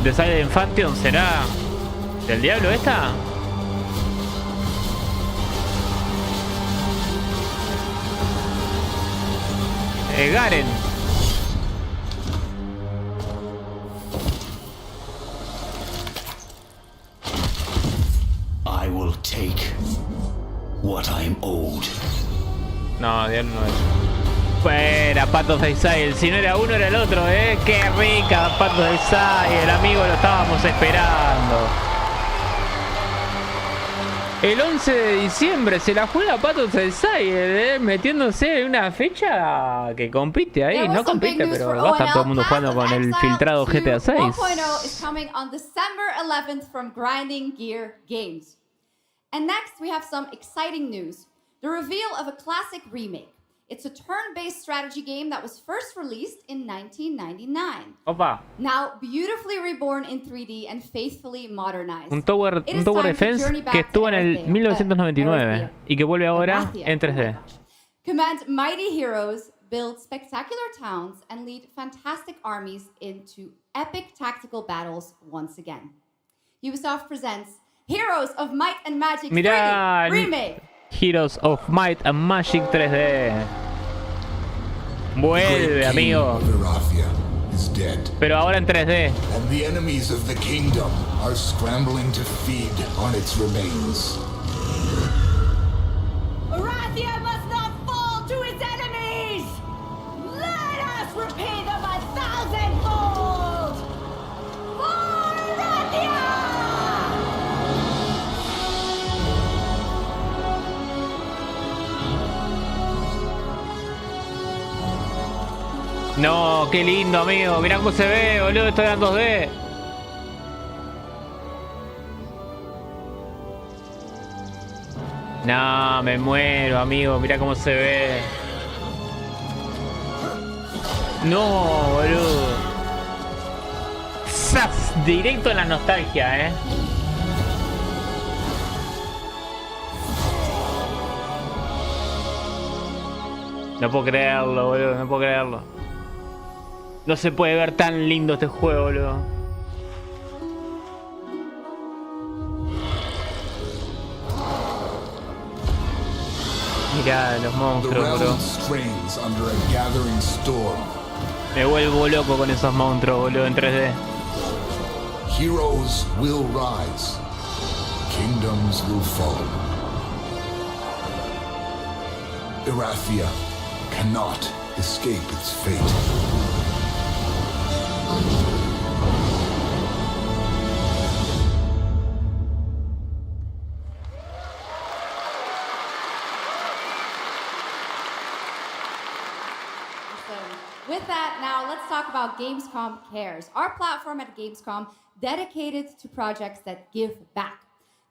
The Silent Fantheon, ¿será del diablo esta? Garen. I will take what I'm owed. No, diablo no es. Fuera, Path of Exile. Si no era uno, era el otro, Qué rica, Path of Exile. Amigo, lo estábamos esperando. El 11 de diciembre se la juega Path of Exile, metiéndose en una fecha que compite ahí. No compite, pero va a estar todo el mundo jugando con el filtrado GTA 6. 1.0 is coming on December 11th from Grinding Gear Games. And next, we have some exciting news. The reveal of a classic remake. It's a turn-based strategy game that was first released in 1999. Opa. Now beautifully reborn in 3D and faithfully modernized. Un tower defense que estuvo en el 1999 y que vuelve ahora en 3D. Command mighty heroes, build spectacular towns, and lead fantastic armies into epic tactical battles once again. Ubisoft presents Heroes of Might and Magic 3D Remake. Heroes of Might and Magic 3D. Vuelve, amigo. Pero ahora en 3D. And the enemies of the kingdom are scrambling to feed on its remains. Arathia must not fall to its enemies! Let us repay them 1,000-fold! For Arathia! No, qué lindo, amigo. Mirá cómo se ve, boludo. Esto era en 2D. No, me muero, amigo. Mirá cómo se ve. No, boludo. ¡Zas! Directo en la nostalgia, No puedo creerlo, boludo. No puedo creerlo. No se puede ver tan lindo este juego, boludo. Mirá los monstruos, bro. Me vuelvo loco con esos monstruos, boludo, en 3D. Heroes will rise. Kingdoms will fall. Arathia cannot escape its fate. With that, now let's talk about Gamescom Cares. Our platform at Gamescom dedicated to projects that give back.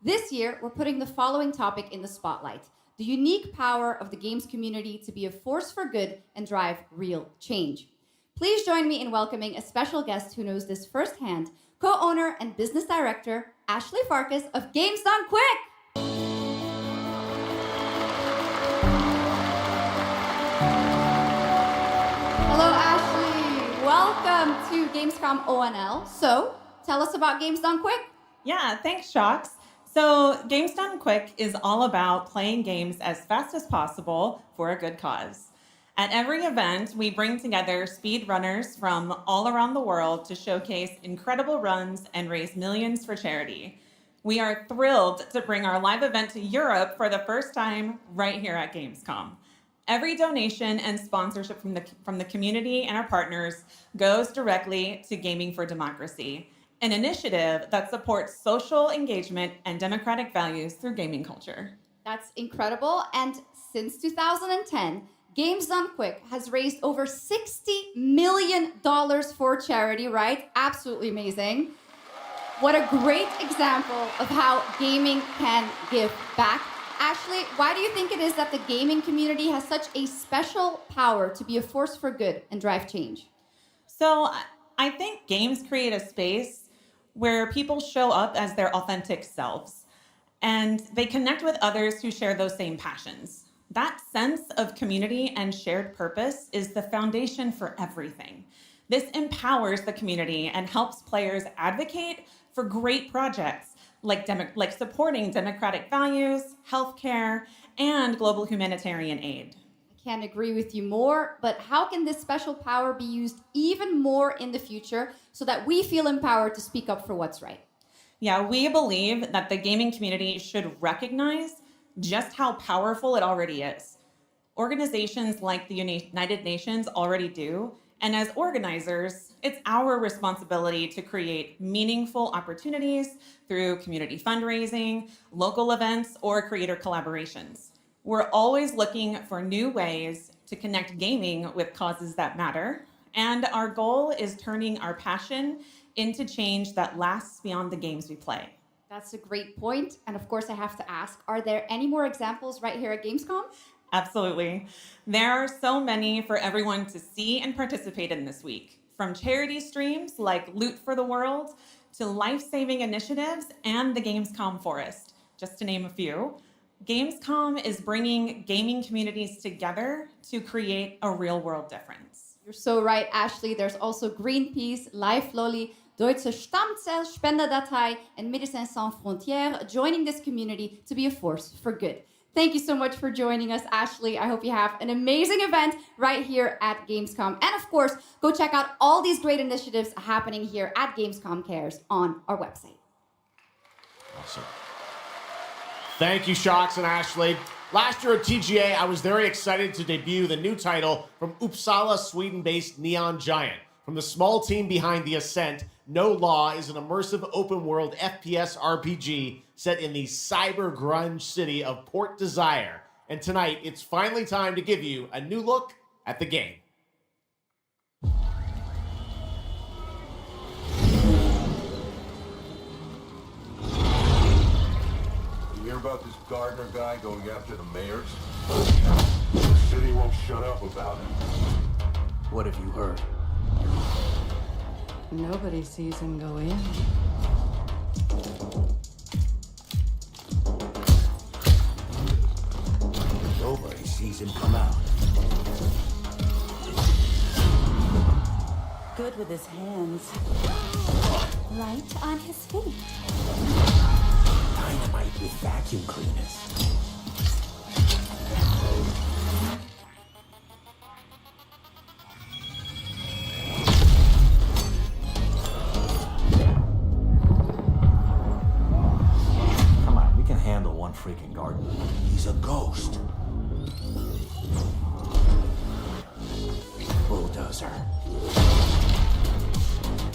This year, we're putting the following topic in the spotlight: the unique power of the games community to be a force for good and drive real change. Please join me in welcoming a special guest who knows this firsthand, co-owner and business director, Ashley Farkas of Games Done Quick. Hello, Ashley. Welcome to Gamescom ONL. So, tell us about Games Done Quick. Yeah, thanks, Shocks. So, Games Done Quick is all about playing games as fast as possible for a good cause. At every event, we bring together speedrunners from all around the world to showcase incredible runs and raise millions for charity. We are thrilled to bring our live event to Europe for the first time right here at Gamescom. Every donation and sponsorship from the community and our partners goes directly to Gaming for Democracy, an initiative that supports social engagement and democratic values through gaming culture. That's incredible. And since 2010, Games Done Quick has raised over $60 million for charity, right? Absolutely amazing. What a great example of how gaming can give back. Ashley, why do you think it is that the gaming community has such a special power to be a force for good and drive change? So I think games create a space where people show up as their authentic selves, and they connect with others who share those same passions. That sense of community and shared purpose is the foundation for everything. This empowers the community and helps players advocate for great projects like supporting democratic values, healthcare, and global humanitarian aid. I can't agree with you more, but how can this special power be used even more in the future so that we feel empowered to speak up for what's right? Yeah, we believe that the gaming community should recognize just how powerful it already is. Organizations like the United Nations already do, and as organizers, it's our responsibility to create meaningful opportunities through community fundraising, local events, or creator collaborations. We're always looking for new ways to connect gaming with causes that matter, and our goal is turning our passion into change that lasts beyond the games we play. That's a great point. And of course, I have to ask, are there any more examples right here at Gamescom? Absolutely. There are so many for everyone to see and participate in this week. From charity streams like Loot for the World to life-saving initiatives and the Gamescom Forest, just to name a few. Gamescom is bringing gaming communities together to create a real-world difference. You're so right, Ashley. There's also Greenpeace, Life Lolly, Deutsche Stammzellspenderdatei, and Médecins Sans Frontières joining this community to be a force for good. Thank you so much for joining us, Ashley. I hope you have an amazing event right here at Gamescom. And of course, go check out all these great initiatives happening here at Gamescom Cares on our website. Awesome. Thank you, Shocks and Ashley. Last year at TGA, I was very excited to debut the new title from Uppsala, Sweden-based Neon Giant. From the small team behind The Ascent, No Law is an immersive open-world FPS RPG set in the cyber grunge city of Port Desire. And tonight, it's finally time to give you a new look at the game. You hear about this Gardner guy going after the mayors? The city won't shut up about it. What have you heard? Nobody sees him go in. Nobody sees him come out. Good with his hands. Right on his feet. Dynamite with vacuum cleaners. Freaking garden. He's a ghost. Bulldozer.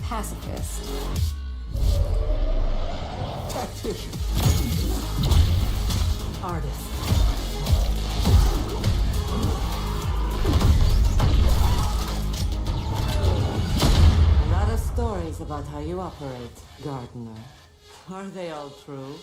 Pacifist. Tactician. Artist. A lot of stories about about how you operate, Gardener. Are they all true?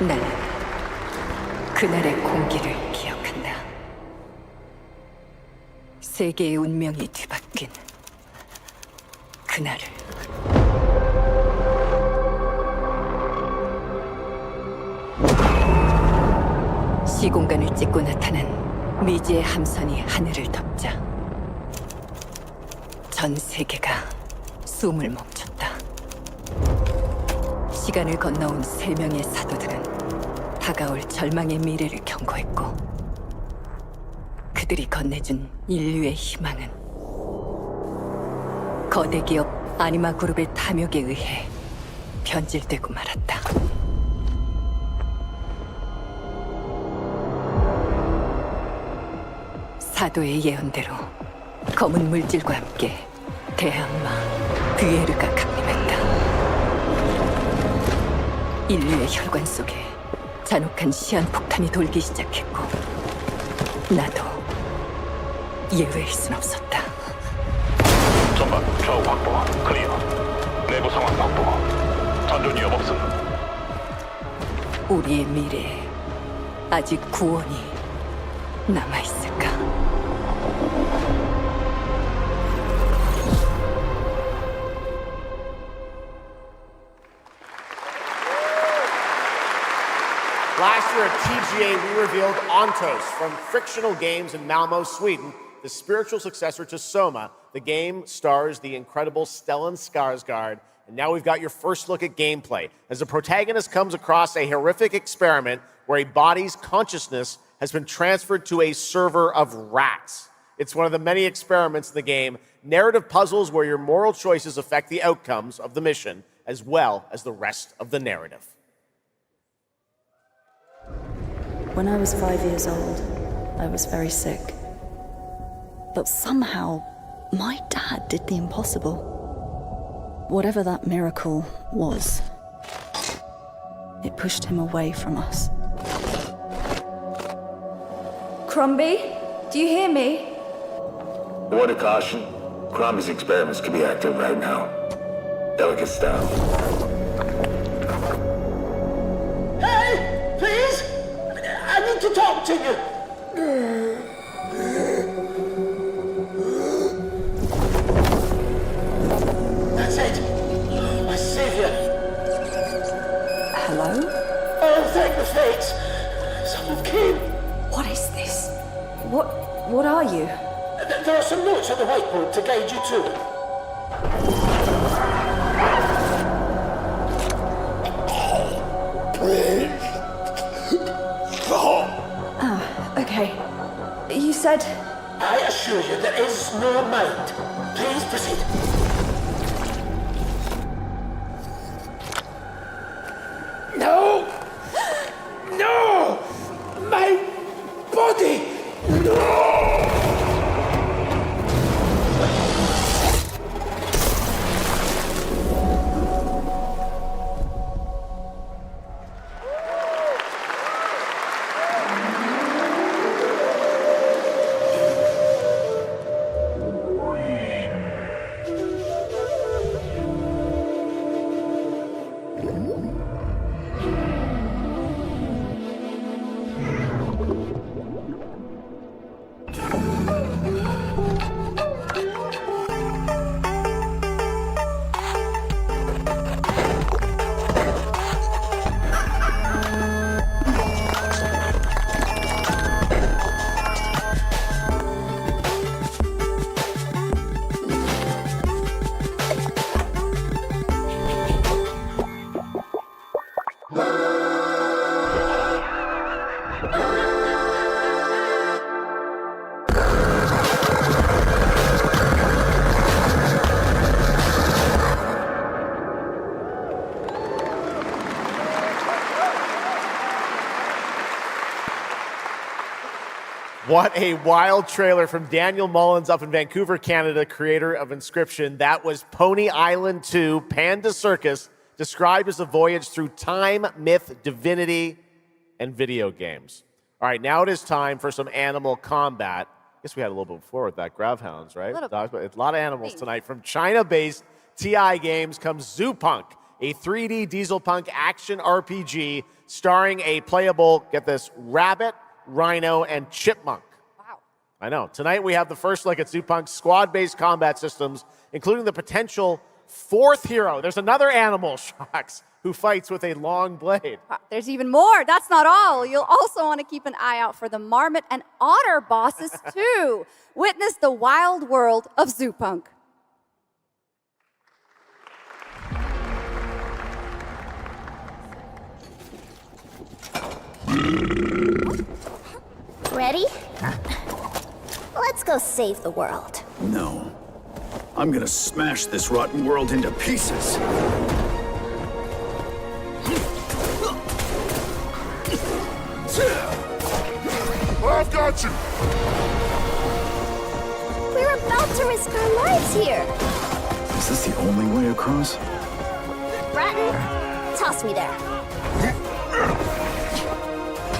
나는 그날의 공기를 기억한다. 세계의 운명이 뒤바뀐 그날을. 시공간을 찍고 나타난 미지의 함선이 하늘을 덮자 전 세계가 숨을 멈췄다. 시간을 건너온 3명의 사도들은 다가올 절망의 미래를 경고했고, 그들이 건네준 인류의 희망은 거대 기업 아니마 그룹의 탐욕에 의해 변질되고 말았다. 사도의 예언대로 검은 물질과 함께 대항마 뷰에르가 강림했다. 인류의 혈관 속에 잔혹한 시한폭탄이 돌기 시작했고, 나도 예외일 순 없었다. 전방 좌우 확보 클리어. 내부 상황 확보. 전전 위협 없음. 우리의 미래에 아직 구원이 남아있을까? Last year at TGA, we revealed Ontos from Frictional Games in Malmo, Sweden, the spiritual successor to Soma. The game stars the incredible Stellan Skarsgård, and now we've got your first look at gameplay as the protagonist comes across a horrific experiment where a body's consciousness has been transferred to a server of rats. It's one of the many experiments in the game, narrative puzzles where your moral choices affect the outcomes of the mission, as well as the rest of the narrative. When I was 5 years old, I was very sick. But somehow, my dad did the impossible. Whatever that miracle was, it pushed him away from us. Crumby, do you hear me? Word of caution. Crombie's experiments could be active right now. Delicate style. Hey! Please! I need to talk to you! That's it! My savior! Hello? Oh, thank the fates! Someone came! What is this? What are you? There are some notes on the whiteboard to guide you to it. Okay. You said... I assure you there is no mind. Please proceed. No! No! My body! No! What a wild trailer from Daniel Mullins up in Vancouver, Canada, creator of Inscription. That was Pony Island 2, Panda Circus, described as a voyage through time, myth, divinity, and video games. All right, now it is time for some animal combat. I guess we had a little bit before with that Gravhounds, right? A lot of animals tonight. From China-based TI Games comes Zoo Punk, a 3D diesel punk action RPG starring a playable, get this, rabbit, rhino, and chipmunk. Wow. I know. Tonight we have the first look at Zoo Punk's squad-based combat systems, including the potential fourth hero. There's another animal, Shocks, who fights with a long blade. There's even more. That's not all. You'll also want to keep an eye out for the marmot and otter bosses too. Witness the wild world of Zoo Punk. Ready? Let's go save the world. No. I'm gonna smash this rotten world into pieces. I've got you! We're about to risk our lives here. Is this the only way across? Bratton, toss me there.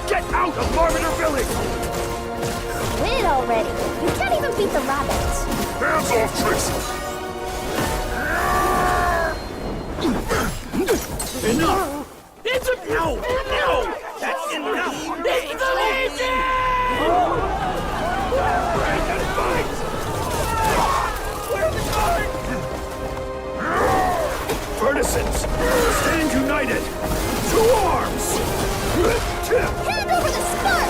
Get out of Marmiter Village! Quit already. You can't even beat the rabbits. Hands off, Trixie! Enough! It's a no! No! That's enough! It's amazing! Break and fight! Where are the guards? Verticents! Stand united! To arms! Hand over the spark!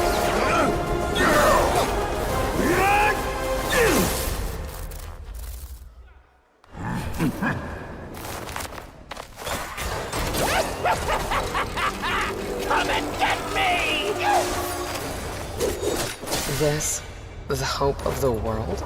Come and get me! This, the hope of the world?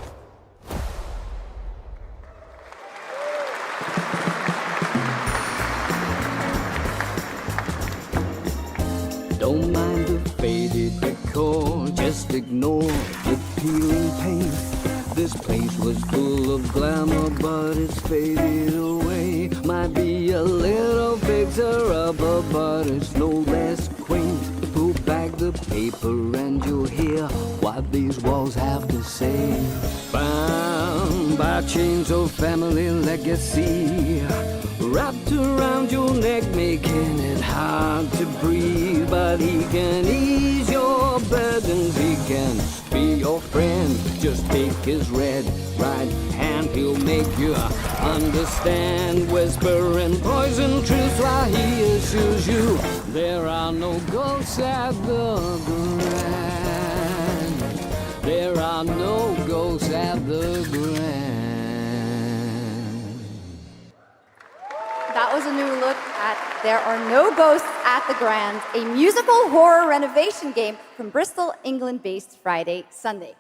Don't mind the faded decor, just ignore the peeling paint. This place was full of glamour, but it's faded away. Might be a little fixer-upper, but it's no less quaint. Pull back the paper and you'll hear what these walls have to say. Bound by chains of family legacy, wrapped around your neck, making it hard to breathe. But he can ease your burdens, he can be your friend. Just take his right hand, he'll make you understand. Whisper and poison truth while he assures you there are no ghosts at the Grand. There are no ghosts at the Grand. That was a new look at There Are No Ghosts at the Grand, a musical horror renovation game from Bristol, England-based Friday, Sunday.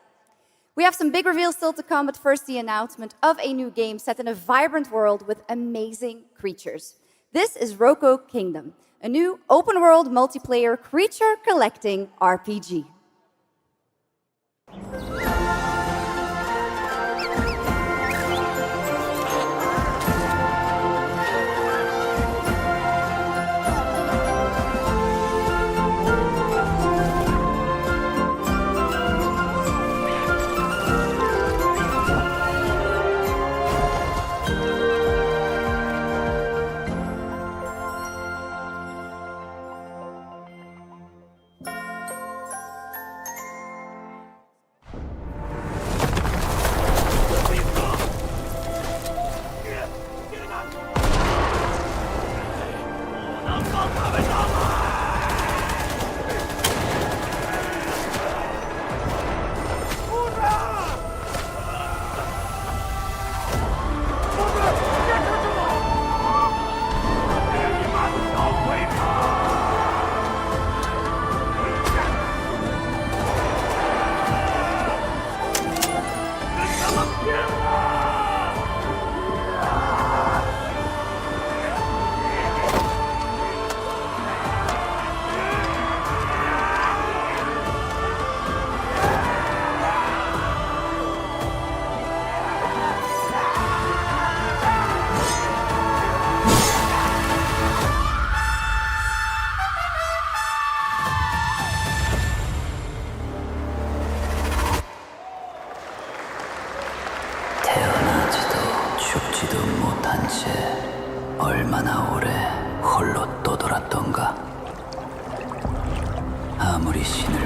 We have some big reveals still to come, but first the announcement of a new game set in a vibrant world with amazing creatures. This is Roko Kingdom, a new open-world multiplayer creature collecting RPG.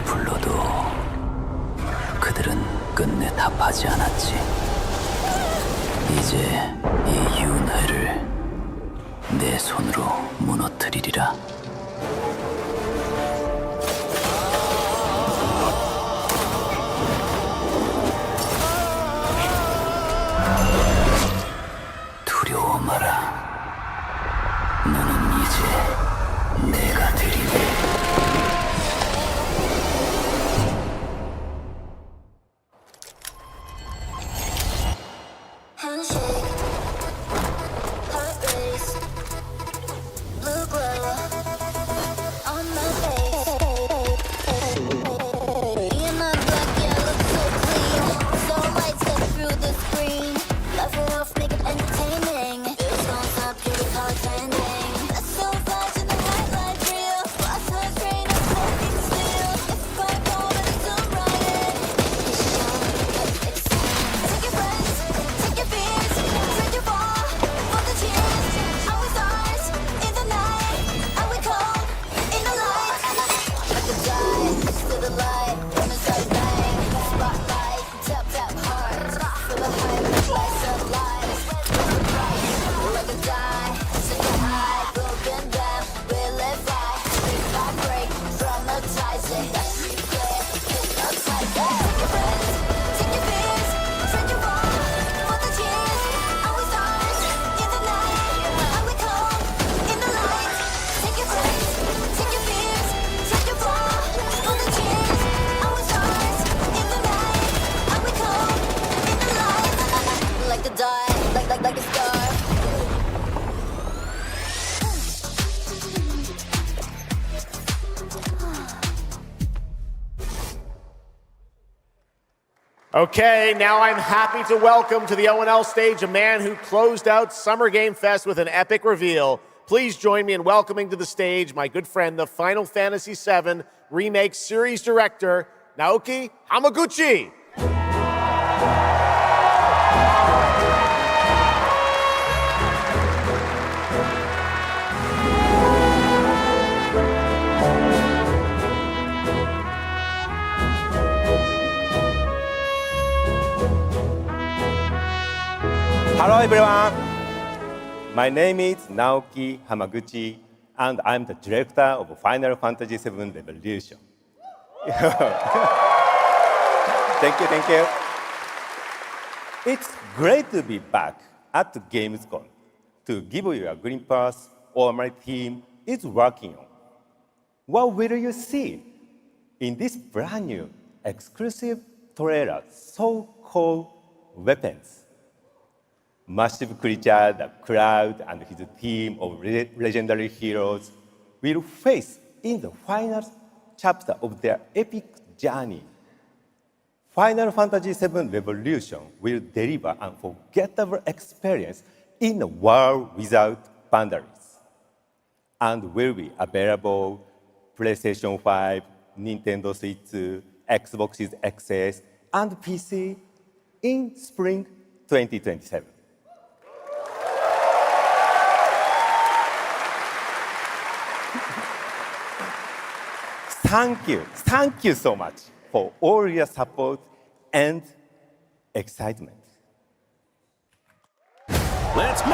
이름을 불러도 그들은 끝내 답하지 않았지. 이제 이 윤회를 내 손으로 무너뜨리리라. 두려워 마라. 너는 이제 내가 되리니. Okay, now I'm happy to welcome to the O&L stage a man who closed out Summer Game Fest with an epic reveal. Please join me in welcoming to the stage my good friend, the Final Fantasy VII Remake Series Director, Naoki Hamaguchi. Hello everyone, my name is Naoki Hamaguchi and I'm the director of Final Fantasy VII Revolution. Thank you. It's great to be back at Gamescom to give you a glimpse of what my team is working on. What will you see in this brand new exclusive trailer so-called Weapons? Massive creature, the Cloud and his team of legendary heroes will face in the final chapter of their epic journey. Final Fantasy VII Revolution will deliver an unforgettable experience in a world without boundaries and will be available PlayStation 5, Nintendo Switch, Xbox Series XS, and PC in spring 2027. Thank you so much for all your support and excitement. Let's move!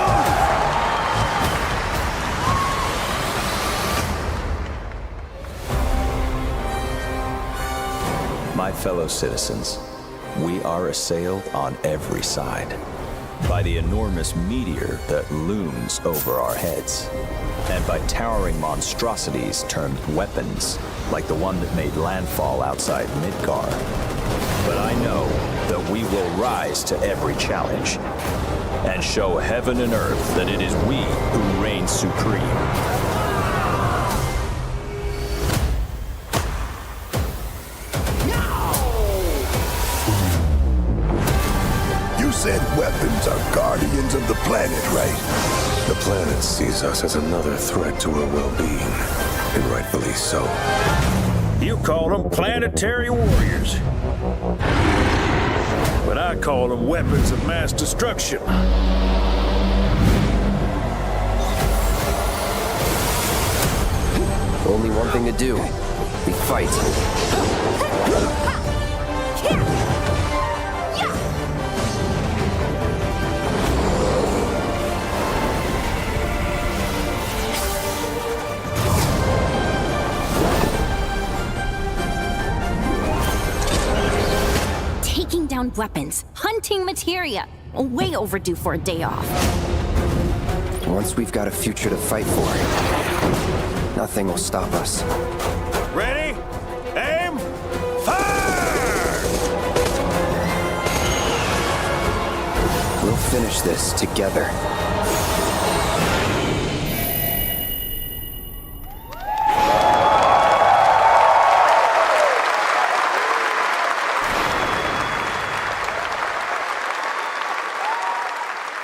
My fellow citizens, we are assailed on every side by the enormous meteor that looms over our heads, and by towering monstrosities termed weapons, like the one that made landfall outside Midgar. But I know that we will rise to every challenge and show heaven and earth that it is we who reign supreme. You said weapons are guardians of the planet, right? The planet sees us as another threat to her well-being, and rightfully so. You call them planetary warriors. But I call them weapons of mass destruction. Only one thing to do. We fight. Taking down weapons, hunting materia. Way overdue for a day off. Once we've got a future to fight for, nothing will stop us. Ready? Aim! Fire! We'll finish this together.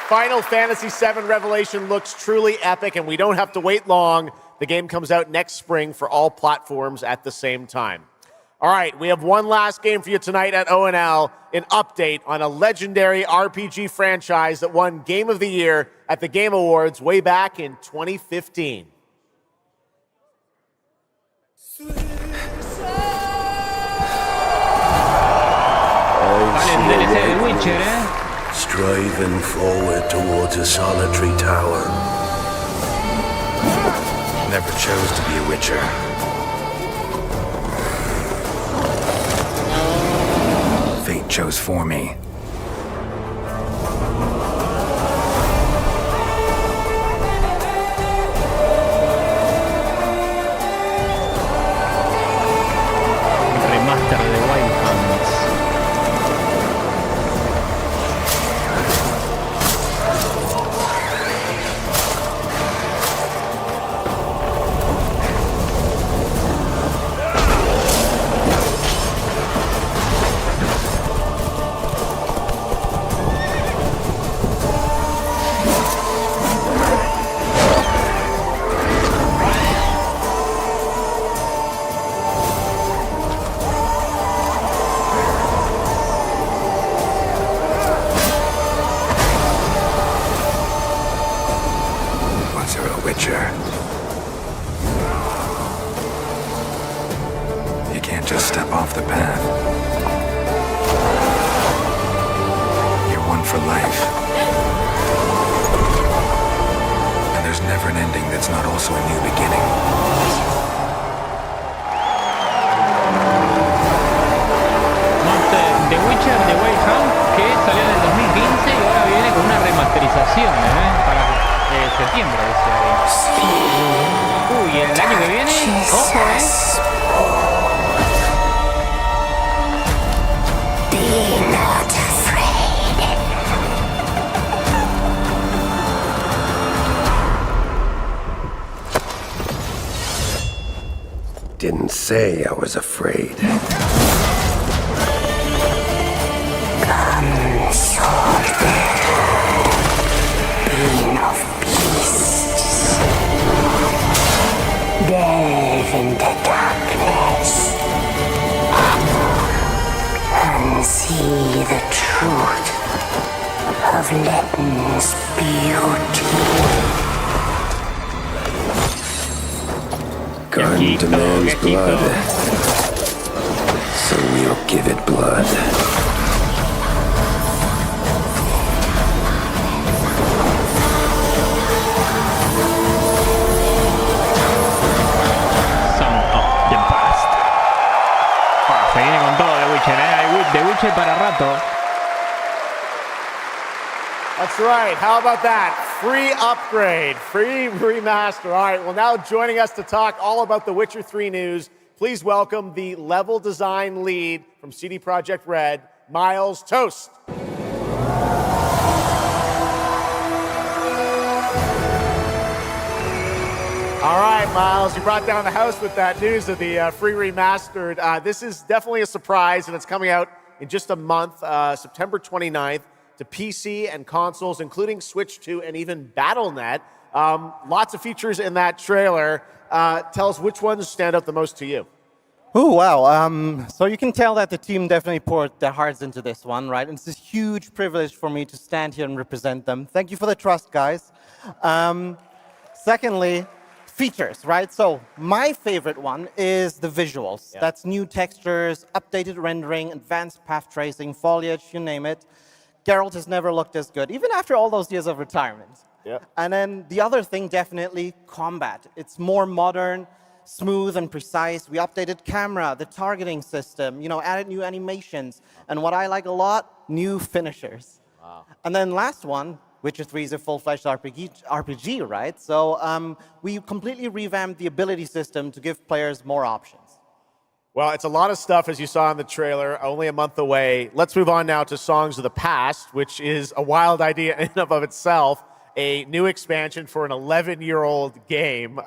Final Fantasy VII Revelation looks truly epic, and we don't have to wait long. The game comes out next spring for all platforms at the same time. All right, we have one last game for you tonight at ONL, an update on a legendary RPG franchise that won Game of the Year at the Game Awards way back in 2015. Striving forward towards a solitary tower. Never chose to be a Witcher. Fate chose for me. Remaster de Wild Hunt. You can't just step off the path. You're one for life. And there's never an ending that's not also a new beginning. The Witcher de Wild Hunt, que salió en el 2015 y ahora viene con una remasterización para septiembre, dice ahí. Uy, el año que viene, ojo, Be not afraid. Didn't say I was afraid. Come, soldier, being of beasts, delve into darkness and see the truth of Letton's beauty. Gun demands blood, so we'll give it blood. Se viene con todo The Witcher, The Witcher para rato. That's right. How about that? Free upgrade, free remaster. All right, well, now joining us to talk all about the Witcher 3 news, please welcome the level design lead from CD Projekt Red, Miles Toast. All right, Miles, you brought down the house with that news of the free remastered. This is definitely a surprise, and it's coming out in just a month, September 29th, to PC and consoles, including Switch 2 and even Battle.net. Lots of features in that trailer. Tell us which ones stand out the most to you. Oh, wow. So you can tell that the team definitely poured their hearts into this one, right? And it's a huge privilege for me to stand here and represent them. Thank you for the trust, guys. Secondly, features, right? So my favorite one is the visuals. That's new textures, updated rendering, advanced path tracing, foliage, you name it. Geralt has never looked as good, even after all those years of retirement. Yeah. And then the other thing, definitely combat. It's more modern, smooth and precise. We updated camera, the targeting system, added new animations. And what I like a lot, new finishers. Wow. And then last one, Witcher 3 is a full-fledged RPG, right? So we completely revamped the ability system to give players more options. Well, it's a lot of stuff, as you saw in the trailer, only a month away. Let's move on now to Songs of the Past, which is a wild idea in and of itself, a new expansion for an 11-year-old game.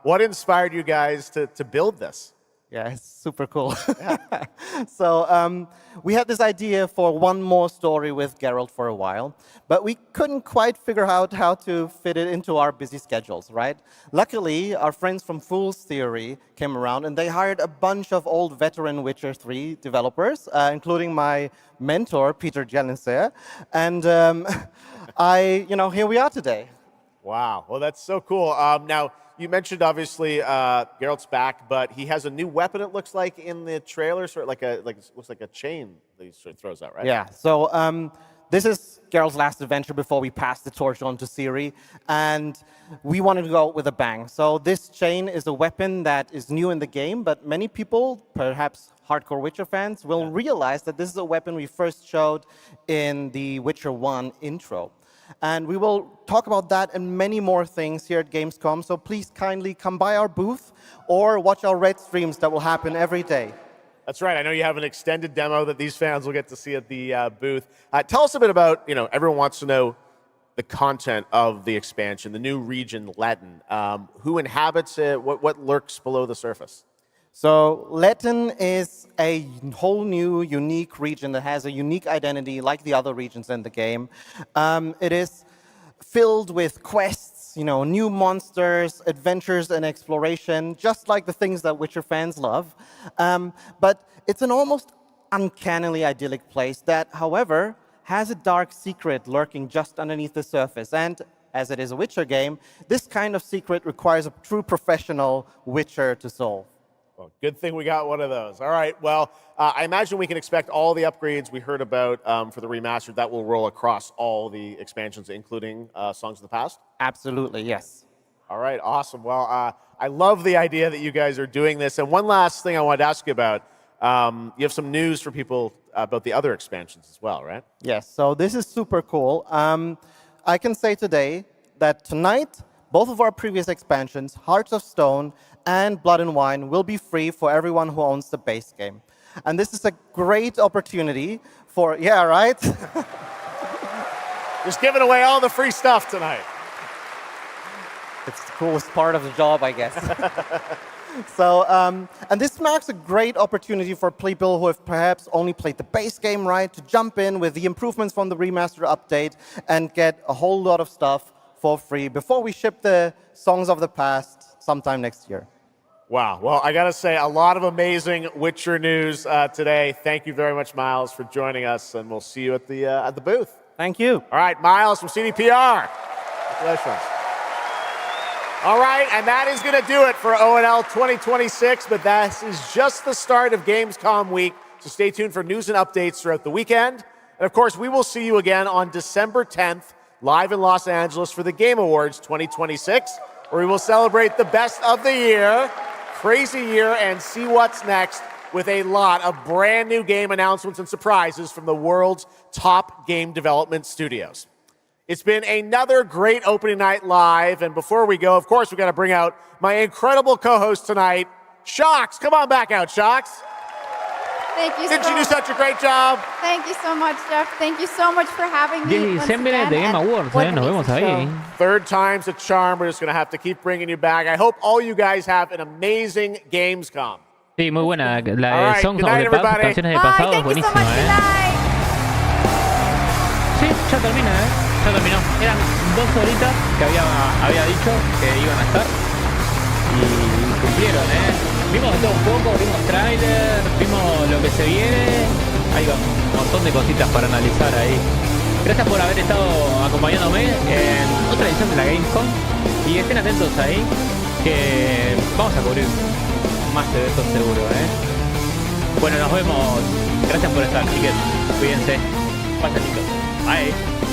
What inspired you guys to build this? Yeah, it's super cool. So we had this idea for one more story with Geralt for a while, but we couldn't quite figure out how to fit it into our busy schedules, right? Luckily, our friends from Fool's Theory came around, and they hired a bunch of old veteran Witcher 3 developers, including my mentor, Peter Jelenser. And here we are today. Wow. Well, that's so cool. Now, you mentioned, obviously, Geralt's back, but he has a new weapon, it looks like, in the trailer, sort of looks like a chain that he sort of throws out, right? Yeah, so this is Geralt's last adventure before we pass the torch on to Ciri, and we wanted to go out with a bang. So this chain is a weapon that is new in the game, but many people, perhaps hardcore Witcher fans, will realize that this is a weapon we first showed in the Witcher 1 intro. And we will talk about that and many more things here at Gamescom, so please kindly come by our booth or watch our Red streams that will happen every day. That's right. I know you have an extended demo that these fans will get to see at the booth. Tell us a bit about, everyone wants to know the content of the expansion, the new region, Letten. Who inhabits it? What lurks below the surface? So Letten is a whole new, unique region that has a unique identity like the other regions in the game. It is filled with quests, new monsters, adventures, and exploration, just like the things that Witcher fans love. But it's an almost uncannily idyllic place that, however, has a dark secret lurking just underneath the surface. And as it is a Witcher game, this kind of secret requires a true professional Witcher to solve. Well, good thing we got one of those. All right. Well, I imagine we can expect all the upgrades we heard about for the remastered. That will roll across all the expansions, including Songs of the Past? Absolutely, yes. All right. Awesome. Well, I love the idea that you guys are doing this. And one last thing I wanted to ask you about. You have some news for people about the other expansions as well, right? Yes. So this is super cool. I can say today that tonight, both of our previous expansions, Hearts of Stone and Blood and Wine, will be free for everyone who owns the base game. And this is a great opportunity for, yeah, right? Just giving away all the free stuff tonight. It's the coolest part of the job, I guess. So, and this marks a great opportunity for people who have perhaps only played the base game, right, to jump in with the improvements from the remaster update and get a whole lot of stuff for free before we ship the Songs of the Past sometime next year. Wow. Well, I got to say, a lot of amazing Witcher news today. Thank you very much, Miles, for joining us, and we'll see you at the booth. Thank you. All right, Miles from CDPR. Congratulations. All right, and that is going to do it for ONL 2026, but that is just the start of Gamescom week, so stay tuned for news and updates throughout the weekend. And, of course, we will see you again on December 10th, live in Los Angeles for the Game Awards 2026, where we will celebrate the best of the year, crazy year, and see what's next with a lot of brand new game announcements and surprises from the world's top game development studios. It's been another great opening night live, and before we go, of course, we've got to bring out my incredible co-host tonight, Shocks. Come on back out, Shocks. Thank you. Didn't you do such a great job? Thank you so much, Jeff. Thank you so much for having me. Diciembre de Game Awards, nos vemos ahí. Third time's a charm. We're just going to have to keep bringing you back. I hope all you guys have an amazing Gamescom. Sí, muy buena. La de Songs of the Past, canciones del pasado, es buenísima, Sí, ya termina, Ya terminó. Eran 2 horitas que había dicho que iban a estar. Y cumplieron, Vimos de todo un poco, vimos trailer, vimos lo que se viene. Hay un montón de cositas para analizar ahí. Gracias por haber estado acompañándome en otra edición de la Gamescom. Y estén atentos ahí, que vamos a cubrir más eventos seguro, Bueno, nos vemos. Gracias por estar, chicos. Cuídense. Pasa, chicos. Bye.